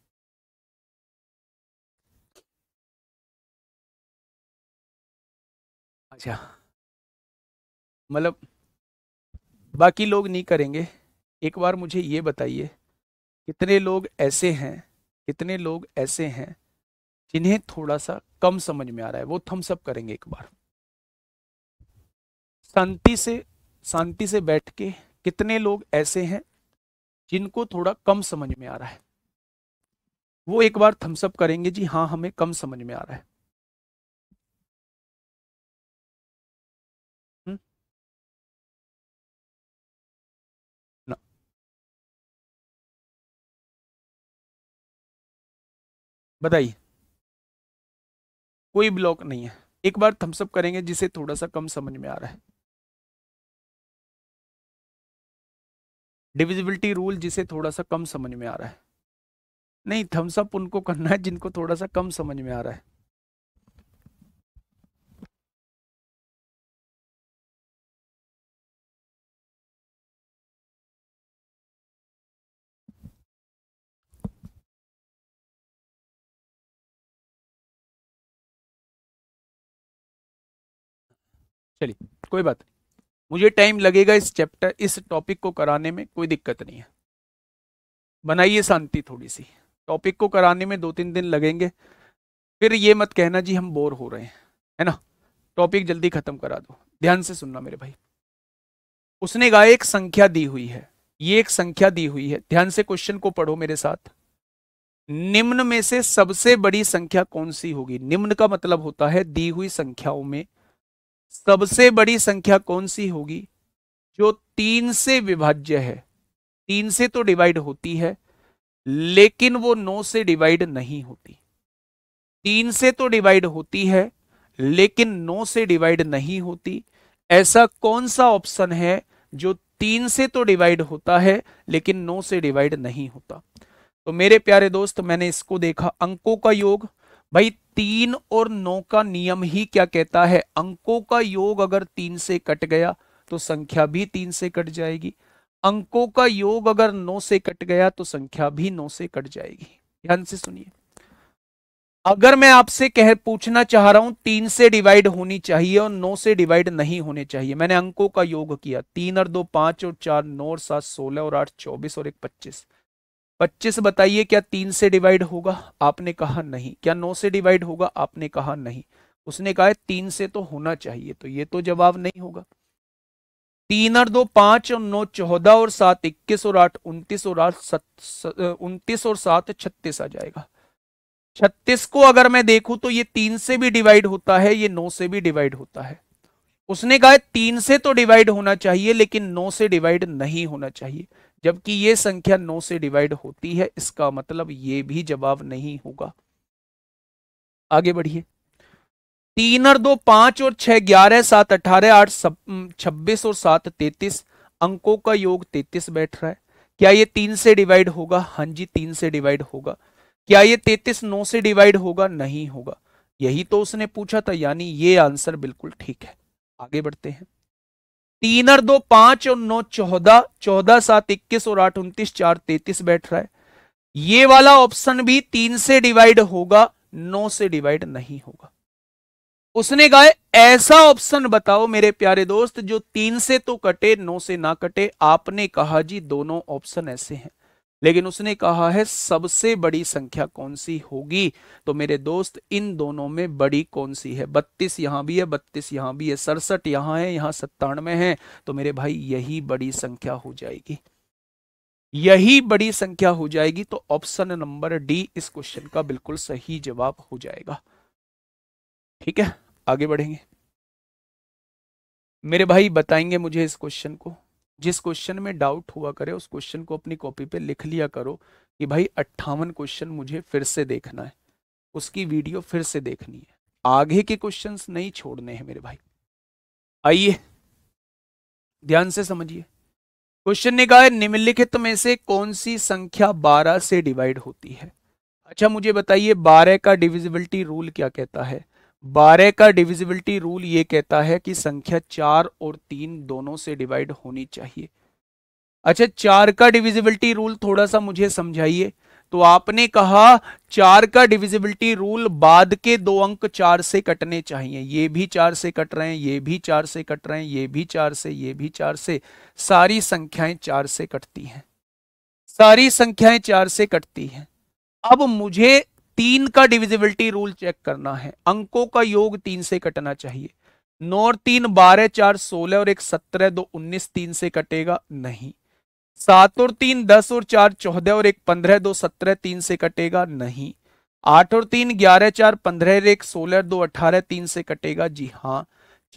अच्छा, मतलब बाकी लोग नहीं करेंगे, एक बार मुझे ये बताइए कितने लोग ऐसे हैं, कितने लोग ऐसे हैं जिन्हें थोड़ा सा कम समझ में आ रहा है, वो थम्स अप करेंगे एक बार। शांति से, शांति से बैठ के, कितने लोग ऐसे हैं जिनको थोड़ा कम समझ में आ रहा है, वो एक बार थम्स अप करेंगे जी, हाँ हमें कम समझ में आ रहा है। हुँ? ना, बताइए, कोई ब्लॉक नहीं है, एक बार थम्स अप करेंगे जिसे थोड़ा सा कम समझ में आ रहा है। डिविजिबिलिटी रूल जिसे थोड़ा सा कम समझ में आ रहा है। नहीं, थम्स अप उनको करना है जिनको थोड़ा सा कम समझ में आ रहा है। चलिए कोई बात नहीं, मुझे टाइम लगेगा इस चैप्टर, इस टॉपिक को कराने में, कोई दिक्कत नहीं है। बनाइए शांति थोड़ी सी, टॉपिक को कराने में 2 3 दिन लगेंगे, फिर ये मत कहना जी हम बोर हो रहे हैं, है ना। टॉपिक जल्दी खत्म करा दो। ध्यान से सुनना मेरे भाई। उसने कहा एक संख्या दी हुई है, ये एक संख्या दी हुई है, ध्यान से क्वेश्चन को पढ़ो मेरे साथ। निम्न में से सबसे बड़ी संख्या कौन सी होगी। निम्न का मतलब होता है दी हुई संख्याओं में सबसे बड़ी संख्या कौन सी होगी जो 3 से विभाज्य है। 3 से तो डिवाइड होती है लेकिन वो 9 से डिवाइड नहीं होती। 3 से तो डिवाइड होती है लेकिन 9 से डिवाइड नहीं होती। ऐसा कौन सा ऑप्शन है जो 3 से तो डिवाइड होता है लेकिन 9 से डिवाइड नहीं होता। तो मेरे प्यारे दोस्त मैंने इसको देखा, अंकों का योग। भाई 3 और 9 का नियम ही क्या कहता है, अंकों का योग अगर 3 से कट गया तो संख्या भी 3 से कट जाएगी। अंकों का योग अगर 9 से कट गया तो संख्या भी 9 से कट जाएगी। ध्यान से सुनिए। अगर मैं आपसे कह पूछना चाह रहा हूं 3 से डिवाइड होनी चाहिए और 9 से डिवाइड नहीं होने चाहिए, मैंने अंकों का योग किया, 3 और 2 5 और 4 9 और 7 16 और 8 24 और 1 25। 25 बताइए क्या 3 से डिवाइड होगा, आपने कहा नहीं। क्या 9 से डिवाइड होगा, आपने कहा नहीं। उसने कहा 3 से तो होना चाहिए, तो ये तो जवाब नहीं होगा। 3 और 2 5 और 9 14 और 7 21 और 8 29 और 8 29 और 7 36 आ जाएगा। 36 को अगर मैं देखूं तो ये 3 से भी डिवाइड होता है, ये 9 से भी डिवाइड होता है। उसने कहा 3 से तो डिवाइड होना चाहिए लेकिन 9 से डिवाइड नहीं होना चाहिए, जबकि ये संख्या 9 से डिवाइड होती है। इसका मतलब ये भी जवाब नहीं होगा। आगे बढ़िए। 3 और 2 5 और 6 11 7 18 8 26 और 7 33। अंकों का योग 33 बैठ रहा है। क्या ये 3 से डिवाइड होगा, हाँ जी 3 से डिवाइड होगा। क्या ये 33 9 से डिवाइड होगा, नहीं होगा। यही तो उसने पूछा था, यानी ये आंसर बिल्कुल ठीक है। आगे बढ़ते हैं। 3 और 2 5 और 9 14 14 7 21 और 8 29 4 33 बैठ रहा है। ये वाला ऑप्शन भी 3 से डिवाइड होगा, 9 से डिवाइड नहीं होगा। उसने कहा ऐसा ऑप्शन बताओ मेरे प्यारे दोस्त जो 3 से तो कटे 9 से ना कटे। आपने कहा जी दोनों ऑप्शन ऐसे हैं, लेकिन उसने कहा है सबसे बड़ी संख्या कौन सी होगी। तो मेरे दोस्त इन दोनों में बड़ी कौन सी है। 32 यहां भी है, 32 यहां भी है, 67 यहां है, यहां 97 है। तो मेरे भाई यही बड़ी संख्या हो जाएगी, यही बड़ी संख्या हो जाएगी। तो ऑप्शन नंबर डी इस क्वेश्चन का बिल्कुल सही जवाब हो जाएगा। ठीक है, आगे बढ़ेंगे। मेरे भाई बताएंगे मुझे इस क्वेश्चन को, जिस क्वेश्चन में डाउट हुआ करे उस क्वेश्चन को अपनी कॉपी पे लिख लिया करो कि भाई 58 क्वेश्चन मुझे फिर से देखना है, उसकी वीडियो फिर से देखनी है, आगे के क्वेश्चंस नहीं छोड़ने हैं मेरे भाई। आइए ध्यान से समझिए। क्वेश्चन ने कहा है निम्नलिखित में से कौन सी संख्या 12 से डिवाइड होती है। अच्छा मुझे बताइए 12 का डिविजिबिलिटी रूल क्या कहता है। 12 का डिविजिबिलिटी रूल ये कहता है कि संख्या 4 और 3 दोनों से डिवाइड होनी चाहिए। अच्छा 4 का डिविजिबिलिटी रूल थोड़ा सा मुझे समझाइए। तो आपने कहा 4 का डिविजिबिलिटी रूल बाद के दो अंक 4 से कटने चाहिए। ये भी 4 से कट रहे हैं, ये भी 4 से कट रहे हैं, ये भी 4 से, ये भी 4 से, सारी संख्याएं 4 से कटती हैं, सारी संख्याएं 4 से कटती हैं। अब मुझे 3 का डिविजिबिलिटी रूल चेक करना है। अंकों का योग 3 से कटना चाहिए। 9 और 3 12 4 16 और 1 17 2 19 3 से कटेगा नहीं। 7 और 3 10 और 4 14 और 1 15 2 17 3 से कटेगा नहीं। 8 और 3 11 4 15 1 16 2 18 3 से कटेगा जी हाँ।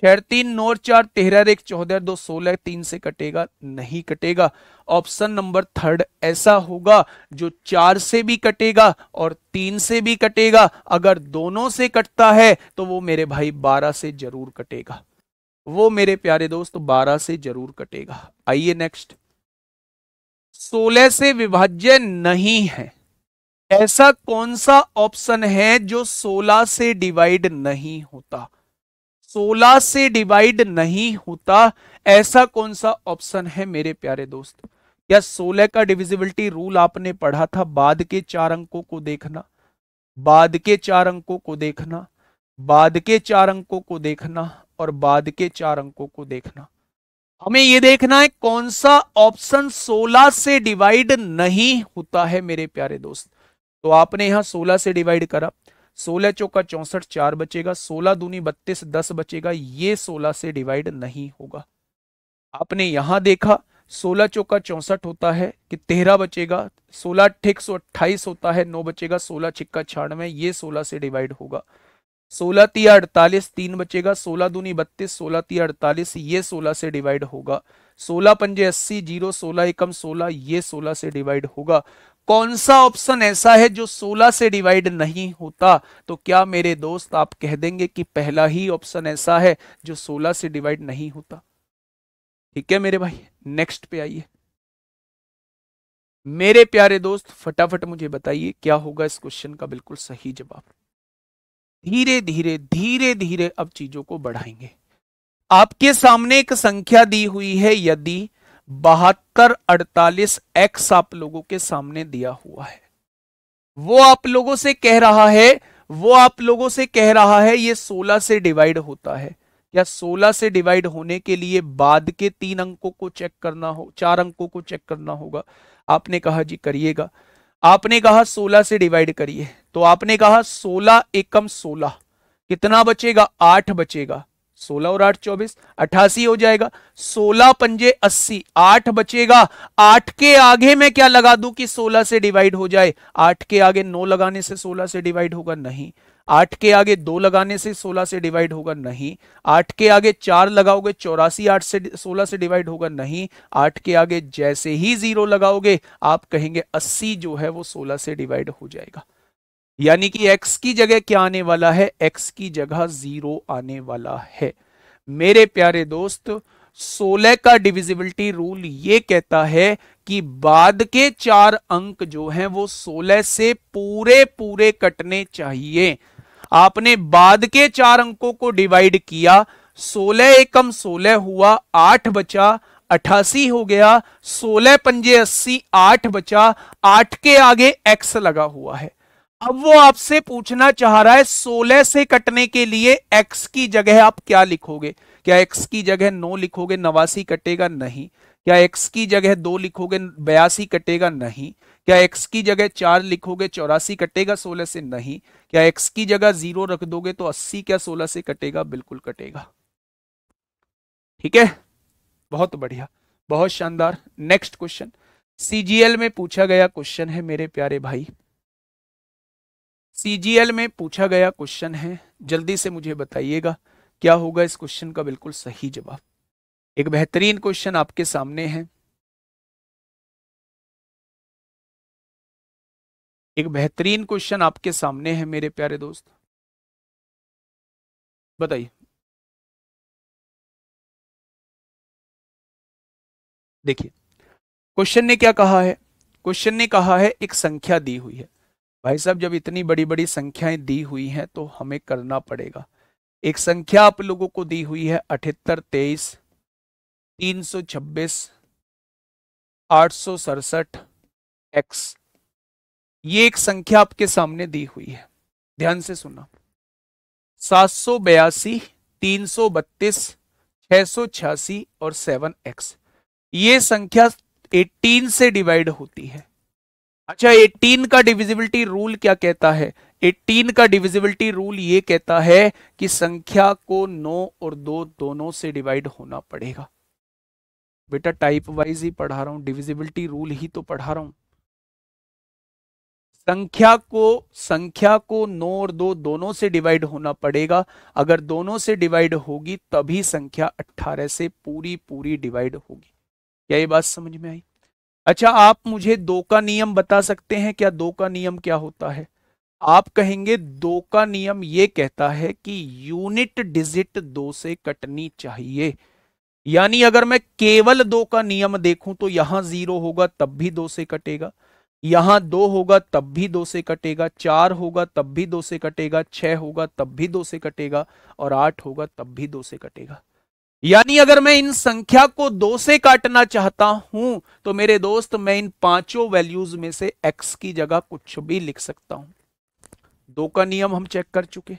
6 3 9 और 4 13 1 14 2 16 3 से कटेगा नहीं, कटेगा। ऑप्शन नंबर थर्ड ऐसा होगा जो 4 से भी कटेगा और 3 से भी कटेगा। अगर दोनों से कटता है तो वो मेरे भाई 12 से जरूर कटेगा, वो मेरे प्यारे दोस्त 12 से जरूर कटेगा। आइए नेक्स्ट। 16 से विभाज्य नहीं है, ऐसा कौन सा ऑप्शन है जो 16 से डिवाइड नहीं होता। 16 से डिवाइड नहीं होता, ऐसा कौन सा ऑप्शन है मेरे प्यारे दोस्त। या 16 का डिविजिबिलिटी रूल आपने पढ़ा था, बाद के 4 अंकों को देखना, बाद के 4 अंकों को देखना, बाद के 4 अंकों को देखना और बाद के 4 अंकों को देखना। हमें यह देखना है कौन सा ऑप्शन 16 से डिवाइड नहीं होता है मेरे प्यारे दोस्त। तो आपने यहां 16 से डिवाइड करा, 16 चौका 64, 4 बचेगा, 16 दूनी 32, 10 बचेगा, ये 16 से डिवाइड नहीं होगा। आपने यहां देखा 16 चौका 64 होता है कि 13 बचेगा, 16 अट्ठे 128 होता है, 9 बचेगा, 16 छिक्का 96, ये 16 से डिवाइड होगा। 16 तिया 48, 3 बचेगा, 16 दूनी 32, 16 तिया 48, ये 16 से डिवाइड होगा। 16 पंजे 80, 0, 16 एकम 16, ये 16 से डिवाइड होगा। कौन सा ऑप्शन ऐसा है जो 16 से डिवाइड नहीं होता? तो क्या मेरे दोस्त आप कह देंगे कि पहला ही ऑप्शन ऐसा है जो 16 से डिवाइड नहीं होता? ठीक है मेरे भाई, नेक्स्ट पे आइए। मेरे प्यारे दोस्त फटाफट मुझे बताइए क्या होगा इस क्वेश्चन का बिल्कुल सही जवाब। धीरे धीरे धीरे धीरे अब चीजों को बढ़ाएंगे। आपके सामने एक संख्या दी हुई है, यदि 72 48 एक्स आप लोगों के सामने दिया हुआ है, वो आप लोगों से कह रहा है, ये 16 से डिवाइड होता है। या 16 से डिवाइड होने के लिए बाद के 3 अंकों को चेक करना हो, 4 अंकों को चेक करना होगा। आपने कहा जी करिएगा, आपने कहा 16 से डिवाइड करिए, तो आपने कहा 16 एकम 16, कितना बचेगा? 8 बचेगा। 16 और 8 24, 88 हो जाएगा। 16 पंजे 80, 8 बचेगा। 8 के आगे मैं क्या लगा दूं कि 16 से डिवाइड हो जाए? 8 के आगे 9 लगाने से 16 से डिवाइड होगा? नहीं। 8 के आगे 2 लगाने से 16 से डिवाइड होगा? नहीं। 8 के आगे 4 लगाओगे 84 8 से 16 से डिवाइड होगा? नहीं। 8 के आगे जैसे ही 0 लगाओगे आप कहेंगे 80 जो है वो 16 से डिवाइड हो जाएगा। यानी कि x की जगह क्या आने वाला है? x की जगह 0 आने वाला है। मेरे प्यारे दोस्त 16 का डिविजिबिलिटी रूल ये कहता है कि बाद के 4 अंक जो हैं वो 16 से पूरे पूरे कटने चाहिए। आपने बाद के 4 अंकों को डिवाइड किया, 16 एकम 16 हुआ, 8 बचा, 88 हो गया, 16 पंजे 80, 8 बचा, 8 के आगे x लगा हुआ है। अब वो आपसे पूछना चाह रहा है 16 से कटने के लिए x की जगह आप क्या लिखोगे? क्या x की जगह 9 लिखोगे 89 कटेगा? नहीं। क्या x की जगह 2 लिखोगे 82 कटेगा? नहीं। क्या x की जगह 4 लिखोगे 84 कटेगा 16 से? नहीं। क्या x की जगह 0 रख दोगे तो 80 क्या 16 से कटेगा? बिल्कुल कटेगा। ठीक है, बहुत बढ़िया, बहुत शानदार। नेक्स्ट क्वेश्चन सीजीएल में पूछा गया क्वेश्चन है मेरे प्यारे भाई, सीजीएल में पूछा गया क्वेश्चन है। जल्दी से मुझे बताइएगा क्या होगा इस क्वेश्चन का बिल्कुल सही जवाब। एक बेहतरीन क्वेश्चन आपके सामने है, एक बेहतरीन क्वेश्चन आपके सामने है मेरे प्यारे दोस्त, बताइए। देखिए क्वेश्चन ने क्या कहा है, क्वेश्चन ने कहा है एक संख्या दी हुई है। भाई साहब जब इतनी बड़ी बड़ी संख्याएं दी हुई हैं तो हमें करना पड़ेगा। एक संख्या आप लोगों को दी हुई है 78 23 326 867 एक्स, ये एक संख्या आपके सामने दी हुई है। ध्यान से सुना, 782 332 686 और 7x, ये संख्या 18 से डिवाइड होती है। अच्छा 18 का डिविजिबिलिटी रूल क्या कहता है? 18 का डिविजिबिलिटी रूल ये कहता है कि संख्या को 9 और 2 दोनों से डिवाइड होना पड़ेगा। बेटा टाइप वाइज ही पढ़ा रहा हूं, डिविजिबिलिटी रूल ही तो पढ़ा रहा हूं। संख्या को 9 और 2 दोनों से डिवाइड होना पड़ेगा। अगर दोनों से डिवाइड होगी तभी संख्या 18 से पूरी पूरी डिवाइड होगी। क्या ये बात समझ में आई? अच्छा आप मुझे 2 का नियम बता सकते हैं क्या? 2 का नियम क्या होता है? आप कहेंगे 2 का नियम ये कहता है कि यूनिट डिजिट 2 से कटनी चाहिए। यानी अगर मैं केवल 2 का नियम देखूं तो यहां 0 होगा तब भी 2 से कटेगा, यहां 2 होगा तब भी 2 से कटेगा, 4 होगा तब भी 2 से कटेगा, 6 होगा तब भी 2 से कटेगा और 8 होगा तब भी 2 से कटेगा। यानी अगर मैं इन संख्या को 2 से काटना चाहता हूं तो मेरे दोस्त मैं इन पांचों वैल्यूज में से x की जगह कुछ भी लिख सकता हूं। 2 का नियम हम चेक कर चुके,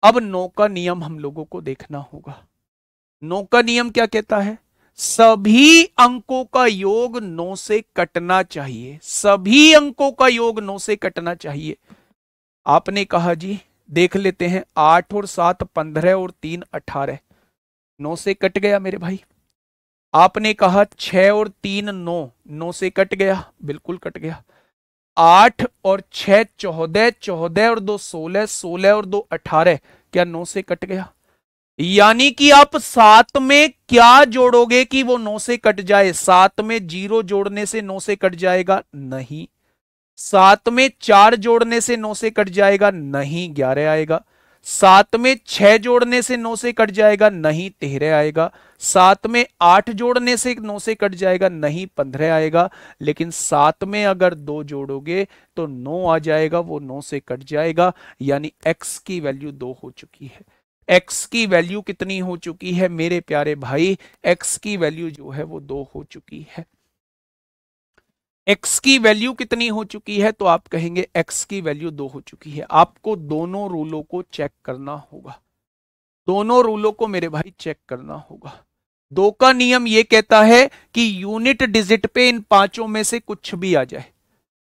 अब 9 का नियम हम लोगों को देखना होगा। 9 का नियम क्या कहता है? सभी अंकों का योग 9 से कटना चाहिए, सभी अंकों का योग 9 से कटना चाहिए। आपने कहा जी देख लेते हैं। 8 और 7 15 और 3 18, 9 से कट गया मेरे भाई। आपने कहा 6 और 3 9, 9 से कट गया, बिल्कुल कट गया। 8 और 6 14, 14 और 2 16, 16 और 2 18, क्या 9 से कट गया? यानी कि आप 7 में क्या जोड़ोगे कि वो 9 से कट जाए? 7 में 0 जोड़ने से 9 से कट जाएगा? नहीं। 7 में 4 जोड़ने से 9 से कट जाएगा? नहीं, 11 आएगा। 7 में 6 जोड़ने से 9 से कट जाएगा? नहीं, 13 आएगा। 7 में 8 जोड़ने से 9 से कट जाएगा? नहीं, 15 आएगा। लेकिन 7 में अगर 2 जोड़ोगे तो 9 आ जाएगा, वो 9 से कट जाएगा। यानी x की वैल्यू 2 हो चुकी है। x की वैल्यू कितनी हो चुकी है मेरे प्यारे भाई? x की वैल्यू जो है वो 2 हो चुकी है। x की वैल्यू कितनी हो चुकी है? तो आप कहेंगे x की वैल्यू 2 हो चुकी है। आपको दोनों रूलों को चेक करना होगा, दोनों रूलों को मेरे भाई चेक करना होगा। 2 का नियम यह कहता है कि यूनिट डिजिट पे इन पांचों में से कुछ भी आ जाए,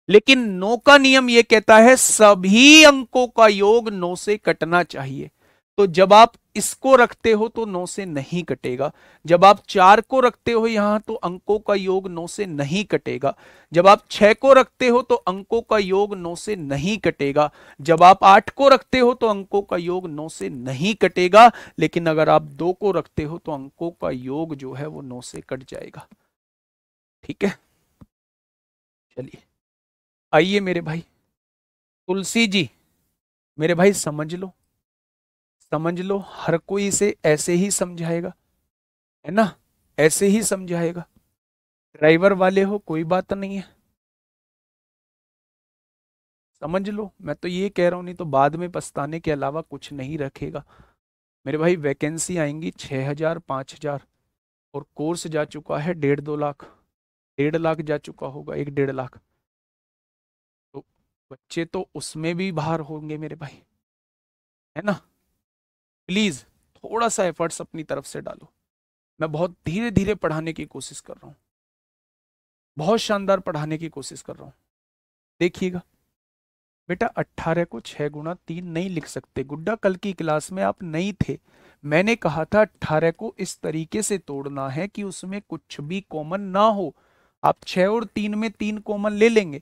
लेकिन 9 का नियम यह कहता है सभी अंकों का योग 9 से कटना चाहिए। तो जब आप इसको रखते हो तो 9 से नहीं कटेगा। जब आप 4 को रखते हो यहां तो अंकों का योग 9 से नहीं कटेगा। जब आप 6 को रखते हो तो अंकों का योग 9 से नहीं कटेगा। जब आप 8 को रखते हो तो अंकों का योग 9 से नहीं कटेगा। लेकिन अगर आप 2 को रखते हो तो अंकों का योग जो है वो 9 से कट जाएगा। ठीक है, चलिए आइए मेरे भाई। तुलसी जी मेरे भाई समझ लो, समझ लो, हर कोई इसे ऐसे ही समझाएगा, है ना, ऐसे ही समझाएगा। ड्राइवर वाले हो कोई बात नहीं है, समझ लो। मैं तो ये कह रहा हूं, नहीं तो बाद में पछताने के अलावा कुछ नहीं रखेगा मेरे भाई। वैकेंसी आएंगी 6,000 5,000 और कोर्स जा चुका है 1.5-2 लाख, 1.5 लाख जा चुका होगा, 1-1.5 लाख। तो बच्चे तो उसमें भी बाहर होंगे मेरे भाई, है ना। प्लीज थोड़ा सा एफर्ट्स अपनी तरफ से डालो। मैं बहुत धीरे धीरे पढ़ाने की कोशिश कर रहा हूँ, बहुत शानदार पढ़ाने की कोशिश कर रहा हूँ। देखिएगा बेटा, 18 को 6 × 3 नहीं लिख सकते गुड्डा, कल की क्लास में आप नहीं थे। मैंने कहा था 18 को इस तरीके से तोड़ना है कि उसमें कुछ भी कॉमन ना हो। आप 6 और 3 में 3 कॉमन ले लेंगे,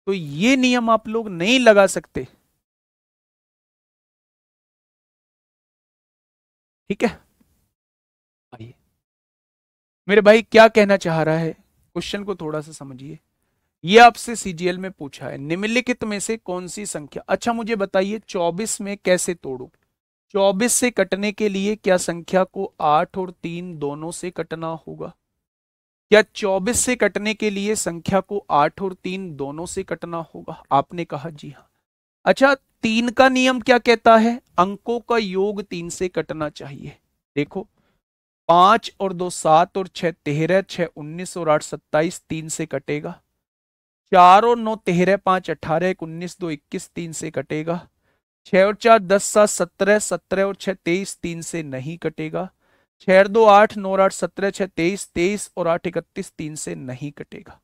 तो ये नियम आप लोग नहीं लगा सकते। ठीक है, आइए मेरे भाई क्या कहना चाह रहा है, क्वेश्चन को थोड़ा सा समझिए। ये आपसे सीजीएल में पूछा है, निम्नलिखित में से कौन सी संख्या, अच्छा मुझे बताइए 24 में कैसे तोड़ू? 24 से कटने के लिए क्या संख्या को 8 और 3 दोनों से कटना होगा? क्या 24 से कटने के लिए संख्या को 8 और 3 दोनों से कटना होगा? आपने कहा जी हाँ। अच्छा, 3 का नियम क्या कहता है? अंकों का योग 3 से कटना चाहिए। देखो 5 और 2 7 और 6 13, 6 19 और 8 27, 3 से कटेगा। 4 और 9 13, 5 18, 1 19, 2 21, 3 से कटेगा। 6 और 4 10 7 17, 17 और 6 23, 3 से नहीं कटेगा। 6 और 2 8, 9 और 8 17, 6 23, 23 और 8 31, 3 से नहीं कटेगा।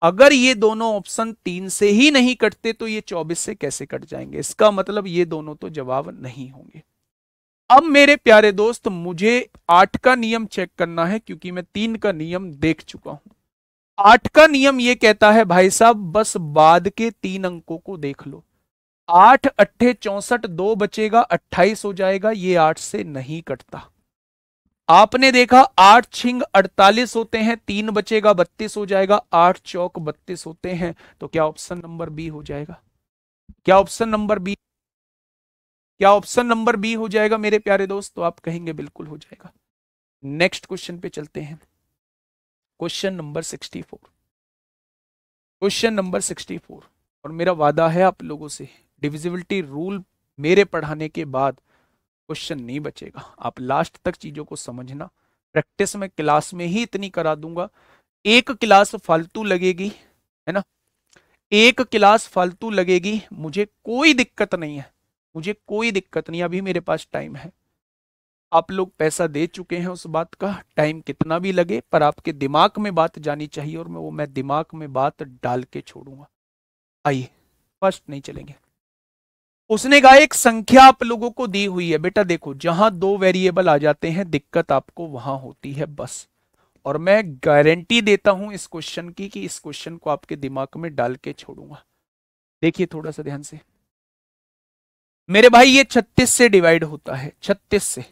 अगर ये दोनों ऑप्शन 3 से ही नहीं कटते तो ये 24 से कैसे कट जाएंगे? इसका मतलब ये दोनों तो जवाब नहीं होंगे। अब मेरे प्यारे दोस्त मुझे 8 का नियम चेक करना है, क्योंकि मैं 3 का नियम देख चुका हूं। 8 का नियम यह कहता है भाई साहब, बस बाद के 3 अंकों को देख लो। 8 अट्ठे 64, 2 बचेगा 28 हो जाएगा, ये 8 से नहीं कटता। आपने देखा 8 छिंग 48 होते हैं, 3 बचेगा 32 हो जाएगा, 8 चौक 32 होते हैं। तो क्या ऑप्शन नंबर बी हो जाएगा? क्या ऑप्शन नंबर बी, क्या ऑप्शन नंबर बी हो जाएगा मेरे प्यारे दोस्त? तो आप कहेंगे बिल्कुल हो जाएगा। नेक्स्ट क्वेश्चन पे चलते हैं। Question number 64, question number 64। और मेरा वादा है आप लोगों से, डिविजिबिलिटी रूल मेरे पढ़ाने के बाद क्वेश्चन नहीं बचेगा। आप लास्ट तक चीजों को समझना। प्रैक्टिस में क्लास में ही इतनी करा दूंगा, एक क्लास फालतू लगेगी, है ना, एक क्लास फालतू लगेगी, मुझे कोई दिक्कत नहीं है, मुझे कोई दिक्कत नहीं। अभी मेरे पास टाइम है, आप लोग पैसा दे चुके हैं उस बात का, टाइम कितना भी लगे पर आपके दिमाग में बात जानी चाहिए, और मैं दिमाग में बात डाल के छोड़ूंगा। आइए फर्स्ट नहीं चलेंगे। उसने कहा एक संख्या आप लोगों को दी हुई है बेटा, देखो जहां दो वेरिएबल आ जाते हैं दिक्कत आपको वहां होती है बस। और मैं गारंटी देता हूं इस क्वेश्चन की कि इस क्वेश्चन को आपके दिमाग में डाल के छोड़ूंगा। देखिए थोड़ा सा ध्यान से मेरे भाई, ये 36 से डिवाइड होता है, 36 से।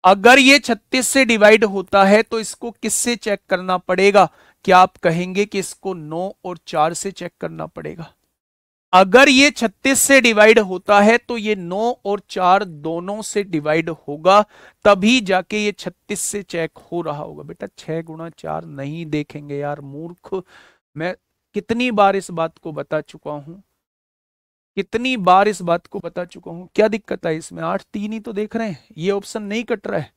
अगर ये 36 से डिवाइड होता है तो इसको किससे चेक करना पड़ेगा? क्या आप कहेंगे कि इसको 9 और 4 से चेक करना पड़ेगा? अगर ये 36 से डिवाइड होता है तो ये 9 और 4 दोनों से डिवाइड होगा, तभी जाके ये 36 से चेक हो रहा होगा। बेटा 6 गुणा 4 नहीं देखेंगे यार मूर्ख। मैं कितनी बार इस बात को बता चुका हूं, कितनी बार इस बात को बता चुका हूं। क्या दिक्कत है इसमें? 8 3 ही तो देख रहे हैं, ये ऑप्शन नहीं कट रहा है।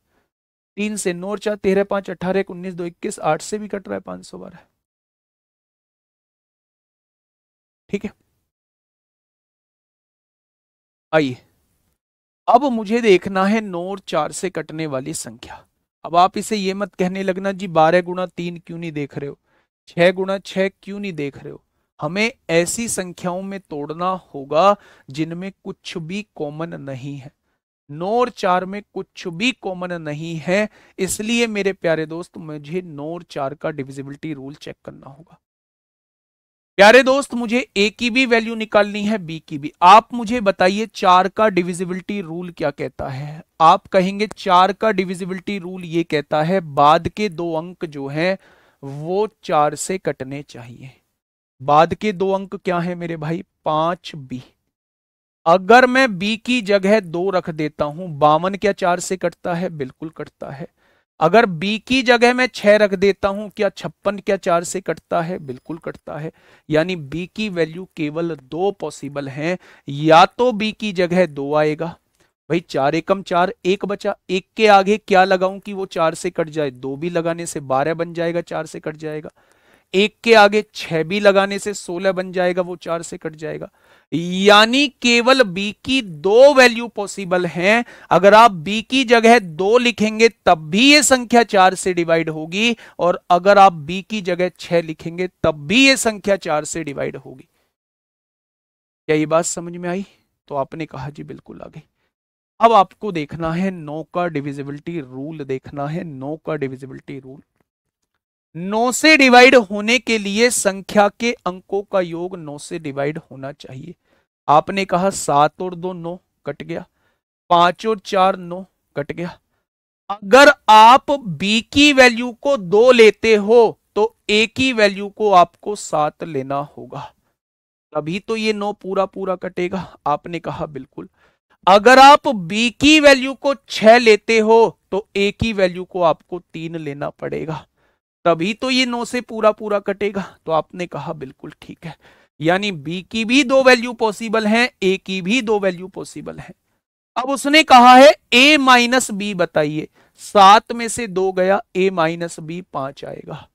3 से 9 और 4 13 5 18 1 19 2 21, 8 से भी कट रहा है 500 बार है। ठीक है, आइए अब मुझे देखना है 9 और 4 से कटने वाली संख्या। अब आप इसे ये मत कहने लगना जी 12 गुणा 3 क्यों नहीं देख रहे हो, 6 गुणा 6 क्यों नहीं देख रहे हो। हमें ऐसी संख्याओं में तोड़ना होगा जिनमें कुछ भी कॉमन नहीं है। 9 और 4 में कुछ भी कॉमन नहीं है, इसलिए मेरे प्यारे दोस्त मुझे 9 और 4 का डिविजिबिलिटी रूल चेक करना होगा। प्यारे दोस्त मुझे ए की भी वैल्यू निकालनी है, बी की भी। आप मुझे बताइए 4 का डिविजिबिलिटी रूल क्या कहता है? आप कहेंगे 4 का डिविजिबिलिटी रूल ये कहता है बाद के दो अंक जो हैं वो 4 से कटने चाहिए। बाद के दो अंक क्या है मेरे भाई? 5b। अगर मैं b की जगह 2 रख देता हूं, 52 क्या 4 से कटता है? बिल्कुल कटता है। अगर b की जगह मैं 6 रख देता हूं, क्या 56 क्या 4 से कटता है? बिल्कुल कटता है। यानी b की वैल्यू केवल 2 पॉसिबल हैं। या तो b की जगह 2 आएगा, भाई 4 एकम 4, 1 बचा, 1 के आगे क्या लगाऊं कि वो 4 से कट जाए? 2 भी लगाने से 12 बन जाएगा, 4 से कट जाएगा। 1 के आगे 6 भी लगाने से 16 बन जाएगा, वो 4 से कट जाएगा। यानी केवल b की 2 वैल्यू पॉसिबल हैं। अगर आप b की जगह 2 लिखेंगे तब भी ये संख्या 4 से डिवाइड होगी, और अगर आप b की जगह 6 लिखेंगे तब भी ये संख्या 4 से डिवाइड होगी। क्या ये बात समझ में आई? तो आपने कहा जी बिल्कुल आ गई। अब आपको देखना है 9 का डिविजिबिलिटी रूल, देखना है 9 का डिविजिबिलिटी रूल। 9 से डिवाइड होने के लिए संख्या के अंकों का योग 9 से डिवाइड होना चाहिए। आपने कहा 7 और 2 9, कट गया। 5 और 4 9, कट गया। अगर आप b की वैल्यू को 2 लेते हो तो a की वैल्यू को आपको 7 लेना होगा, तभी तो ये 9 पूरा पूरा कटेगा। आपने कहा बिल्कुल। अगर आप b की वैल्यू को 6 लेते हो तो a की वैल्यू को आपको 3 लेना पड़ेगा, तभी तो ये 9 से पूरा पूरा कटेगा। तो आपने कहा बिल्कुल ठीक है। यानी b की भी 2 वैल्यू पॉसिबल हैं, a की भी 2 वैल्यू पॉसिबल हैं। अब उसने कहा है a माइनस बी बताइए। 7 में से 2 गया, a माइनस बी 5 आएगा।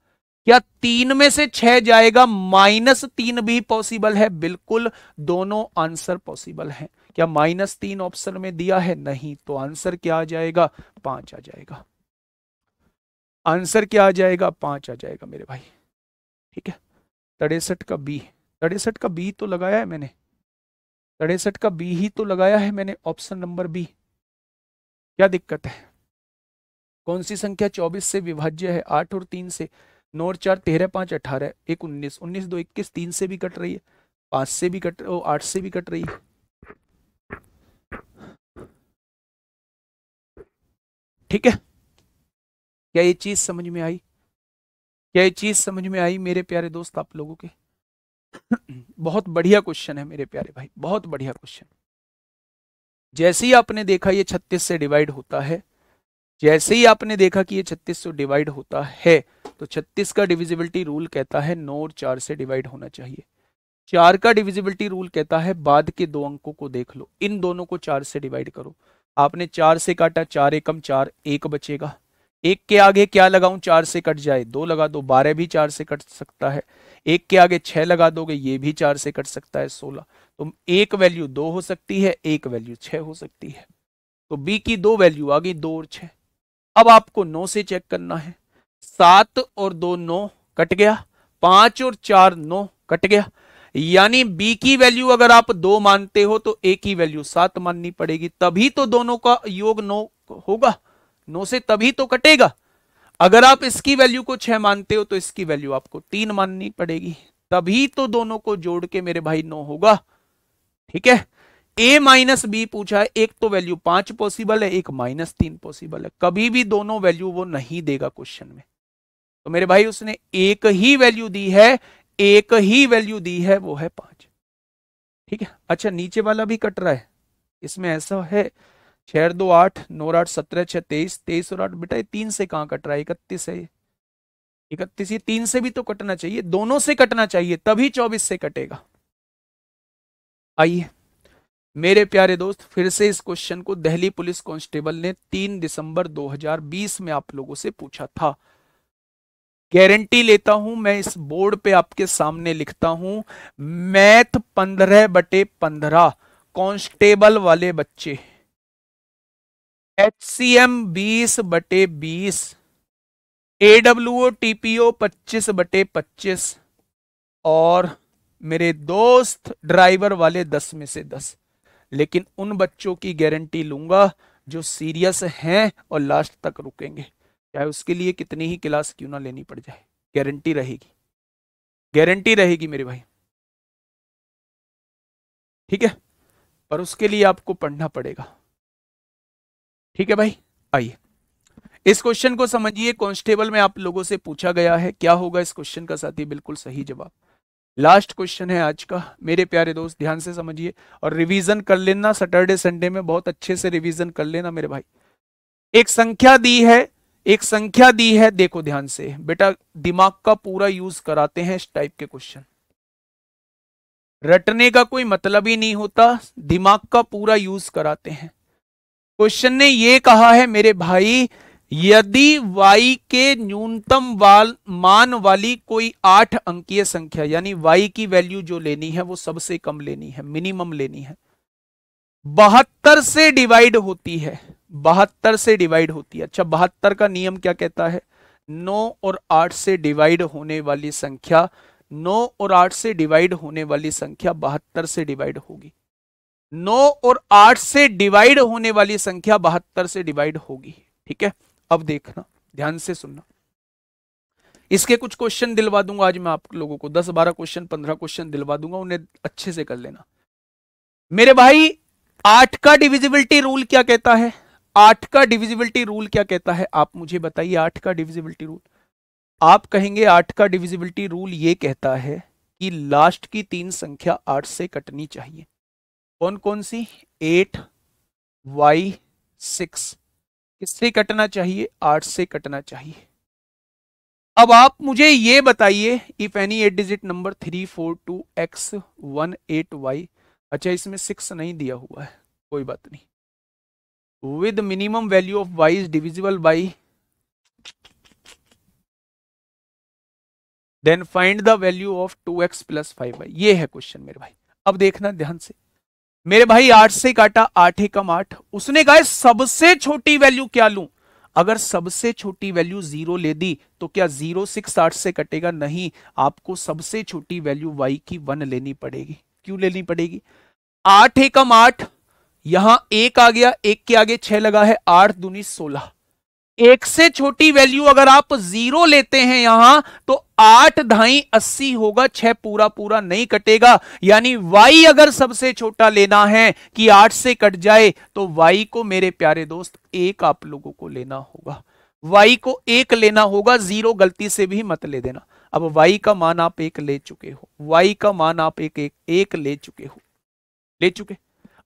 क्या 3 में से 6 जाएगा? -3 भी पॉसिबल है, बिल्कुल दोनों आंसर पॉसिबल हैं। क्या -3 ऑप्शन में दिया है? नहीं। तो आंसर क्या आ जाएगा? 5 आ जाएगा। आंसर क्या आ जाएगा? 5 आ जाएगा मेरे भाई। ठीक है, 63 का बी, 63 का बी तो लगाया है मैंने, 63 का बी ही तो लगाया है मैंने, ऑप्शन नंबर बी। क्या दिक्कत है? कौन सी संख्या 24 से विभाज्य है? 8 और 3 से। 9 और 4 13 5 18 1 19, 19 2 21, 3 से भी कट रही है, 5 से भी कट, 8 से भी कट रही है। ठीक है, क्या ये चीज समझ में आई? क्या ये चीज समझ में आई मेरे प्यारे दोस्त आप लोगों के? बहुत बढ़िया क्वेश्चन है मेरे प्यारे भाई, बहुत बढ़िया क्वेश्चन। जैसे ही आपने देखा ये 36 से डिवाइड होता है, जैसे ही आपने देखा कि ये 36 से डिवाइड होता है, तो 36 का डिविजिबिलिटी रूल कहता है 9 और 4 से डिवाइड होना चाहिए। 4 का डिविजिबिलिटी रूल कहता है बाद के दो अंकों को देख लो, इन दोनों को 4 से डिवाइड करो। आपने 4 से काटा, 4 एकम 4, 1 बचेगा। 1 के आगे क्या लगाऊं? 4 से कट जाए, 2 लगा दो, 12 भी 4 से कट सकता है। 1 के आगे 6 लगा दोगे, ये भी 4 से कट सकता है, 16। तो एक वैल्यू 2 हो सकती है, एक वैल्यू 6 हो सकती है। तो बी की 2 वैल्यू आ गई, 2 और 6। अब आपको 9 से चेक करना है। 7 और 2 9, कट गया। 5 और 4 9, कट गया। यानी b की वैल्यू अगर आप 2 मानते हो तो a की वैल्यू 7 माननी पड़ेगी, तभी तो दोनों का योग 9 होगा, 9 से तभी तो कटेगा। अगर आप इसकी वैल्यू को 6 मानते हो तो इसकी वैल्यू आपको 3 माननी पड़ेगी, तभी तो दोनों को जोड़ के मेरे भाई 9 होगा। ठीक है, a माइनस बी पूछा है, एक तो वैल्यू 5 पॉसिबल है, एक -3 पॉसिबल है, कभी भी दोनों वैल्यू वो नहीं देगा क्वेश्चन में। तो मेरे भाई उसने एक ही वैल्यू दी है, एक ही वैल्यू दी है, वो है 5। ठीक है, अच्छा नीचे वाला भी कट रहा है, इसमें ऐसा है 6 2 8 9 8 17 6 23, 23 और 8, बेटा ये 3 से कहां कट रहा है, 31 है, 31 ये 3 से भी तो कटना चाहिए, दोनों से कटना चाहिए, तभी 24 से कटेगा। आइए मेरे प्यारे दोस्त, फिर से इस क्वेश्चन को दिल्ली पुलिस कांस्टेबल ने 3 दिसंबर 2020 में आप लोगों से पूछा था। गारंटी लेता हूं मैं, इस बोर्ड पे आपके सामने लिखता हूं, मैथ 15/15 कांस्टेबल वाले बच्चे, HCM 20/20, AWO TPO 25/25 और मेरे दोस्त ड्राइवर वाले 10 में से 10। लेकिन उन बच्चों की गारंटी लूंगा जो सीरियस हैं और लास्ट तक रुकेंगे, चाहे उसके लिए कितनी ही क्लास क्यों ना लेनी पड़ जाए, गारंटी रहेगी, गारंटी रहेगी मेरे भाई। ठीक है, पर उसके लिए आपको पढ़ना पड़ेगा। ठीक है भाई, आइए इस क्वेश्चन को समझिए, कांस्टेबल में आप लोगों से पूछा गया है। क्या होगा इस क्वेश्चन का साथी? बिल्कुल सही जवाब। लास्ट क्वेश्चन है आज का, मेरे प्यारे दोस्त ध्यान से समझिए और रिवीजन कर लेना, सैटरडे संडे में बहुत अच्छे से रिवीजन कर लेना मेरे भाई। एक संख्या दी है, एक संख्या दी है, देखो ध्यान से बेटा, दिमाग का पूरा यूज कराते हैं इस टाइप के क्वेश्चन, रटने का कोई मतलब ही नहीं होता, दिमाग का पूरा यूज कराते हैं। क्वेश्चन ने ये कहा है मेरे भाई, यदि y के न्यूनतम मान वाली कोई 8 अंकीय संख्या, यानी y की वैल्यू जो लेनी है वो सबसे कम लेनी है, मिनिमम लेनी है, 72 से डिवाइड होती है, 72 से डिवाइड होती है। अच्छा 72 का नियम क्या कहता है? 9 और 8 से डिवाइड होने वाली संख्या, 9 और 8 से डिवाइड होने वाली संख्या 72 से डिवाइड होगी, 9 और 8 से डिवाइड होने वाली संख्या 72 से डिवाइड होगी। ठीक है, अब देखना ध्यान से सुनना, इसके कुछ क्वेश्चन दिलवा दूंगा आज मैं आप लोगों को, 10-12 क्वेश्चन 15 क्वेश्चन दिलवा दूंगा, उन्हें अच्छे से कर लेना मेरे भाई। 8 का डिविजिबिलिटी रूल क्या कहता है? 8 का डिविजिबिलिटी रूल क्या कहता है? आप मुझे बताइए 8 का डिविजिबिलिटी रूल। आप कहेंगे 8 का डिविजिबिलिटी रूल ये कहता है कि लास्ट की 3 संख्या 8 से कटनी चाहिए। कौन कौन सी? 8, y, 6। किससे कटना चाहिए? 8 से कटना चाहिए। अब आप मुझे ये बताइए, if any 8 digit number 3 4 2 x 1 8 y, अच्छा इसमें 6 नहीं दिया हुआ है, कोई बात नहीं, with minimum value of y is divisible by, then find the value of 2x + 5y। ये है क्वेश्चन मेरे भाई। अब देखना ध्यान से मेरे भाई, 8 से काटा, 8 एकम 8, उसने कहा सबसे छोटी वैल्यू क्या लूं? अगर सबसे छोटी वैल्यू 0 ले दी तो क्या 0 6 8 से कटेगा? नहीं, आपको सबसे छोटी वैल्यू y की 1 लेनी पड़ेगी। क्यों लेनी पड़ेगी? 8 एकम 8, यहां 1 आ गया, 1 के आगे 6 लगा है, 8 दूनी 16। 1 से छोटी वैल्यू अगर आप 0 लेते हैं यहां तो 8 ढाई 80 होगा, 6 पूरा पूरा नहीं कटेगा। यानी y अगर सबसे छोटा लेना है कि 8 से कट जाए तो y को मेरे प्यारे दोस्त 1 आप लोगों को लेना होगा, y को 1 लेना होगा, 0 गलती से भी मत ले देना। अब y का मान आप 1 ले चुके हो, y का मान आप एक ले चुके हो, ले चुके।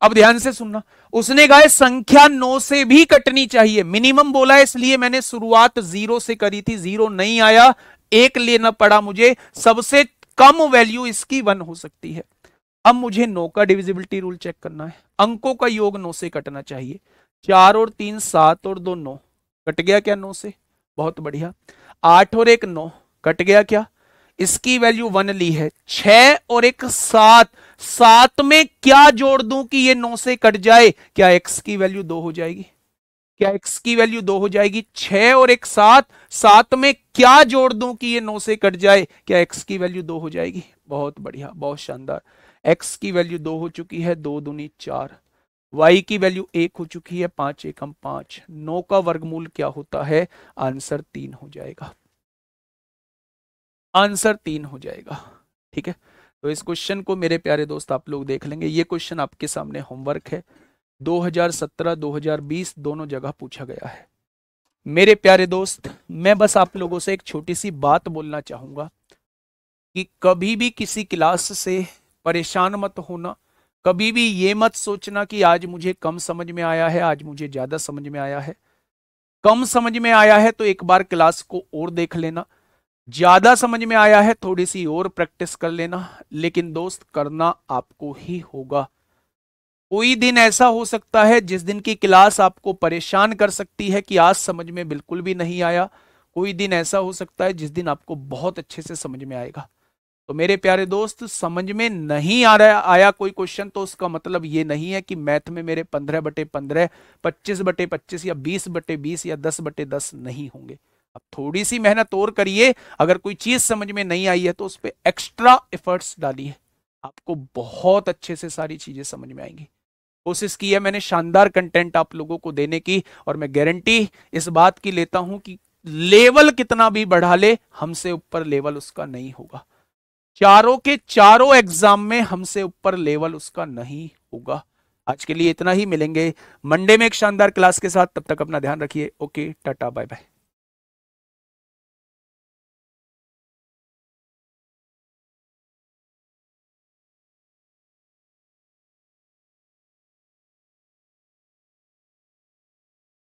अब ध्यान से सुनना, उसने कहा संख्या 9 से भी कटनी चाहिए, मिनिमम बोला है इसलिए मैंने शुरुआत 0 से करी थी, 0 नहीं आया, 1 लेना पड़ा मुझे, सबसे कम वैल्यू इसकी 1 हो सकती है। अब मुझे 9 का डिविजिबिलिटी रूल चेक करना है, अंकों का योग 9 से कटना चाहिए, 4 और 3 7 और 2 9, कट गया क्या 9 से? बहुत बढ़िया। 8 और 1 9, कट गया क्या? इसकी वैल्यू 1 ली है, 6 और 1 7, 7 में क्या जोड़ दूं कि ये 9 से कट जाए? क्या x की वैल्यू 2 हो जाएगी? क्या x की वैल्यू 2 हो जाएगी? 6 और एक 7, 7 में क्या जोड़ दूं कि ये 9 से कट जाए? क्या x की वैल्यू 2 हो जाएगी? बहुत बढ़िया, बहुत शानदार। x की वैल्यू 2 हो चुकी है, 2 दूनी 4। y की वैल्यू 1 हो चुकी है, 5 एकम 5। 9 का वर्गमूल क्या होता है? आंसर 3 हो जाएगा। आंसर 3 हो जाएगा। ठीक है, तो इस क्वेश्चन को मेरे प्यारे दोस्त आप लोग देख लेंगे। ये क्वेश्चन आपके सामने होमवर्क है, 2017 2020 दोनों जगह पूछा गया है। मेरे प्यारे दोस्त, मैं बस आप लोगों से एक छोटी सी बात बोलना चाहूंगा कि कभी भी किसी क्लास से परेशान मत होना। कभी भी ये मत सोचना कि आज मुझे कम समझ में आया है, आज मुझे ज्यादा समझ में आया है। कम समझ में आया है तो एक बार क्लास को और देख लेना, ज्यादा समझ में आया है थोड़ी सी और प्रैक्टिस कर लेना, लेकिन दोस्त करना आपको ही होगा। कोई दिन ऐसा हो सकता है जिस दिन की क्लास आपको परेशान कर सकती है कि आज समझ में बिल्कुल भी नहीं आया। कोई दिन ऐसा हो सकता है जिस दिन आपको बहुत अच्छे से समझ में आएगा। तो मेरे प्यारे दोस्त, समझ में नहीं आ रहा आया कोई क्वेश्चन तो उसका मतलब ये नहीं है कि मैथ में मेरे 15/15, 25/25 या 20/20 या 10/10 नहीं होंगे। अब थोड़ी सी मेहनत और करिए। अगर कोई चीज समझ में नहीं आई है तो उस पर एक्स्ट्रा एफर्ट्स डालिए, आपको बहुत अच्छे से सारी चीजें समझ में आएंगी। कोशिश की है मैंने शानदार कंटेंट आप लोगों को देने की, और मैं गारंटी इस बात की लेता हूं कि लेवल कितना भी बढ़ा ले, हमसे ऊपर लेवल उसका नहीं होगा। चारों के चारों एग्जाम में हमसे ऊपर लेवल उसका नहीं होगा। आज के लिए इतना ही, मिलेंगे मंडे में एक शानदार क्लास के साथ। तब तक अपना ध्यान रखिए। Okay, tata, bye bye.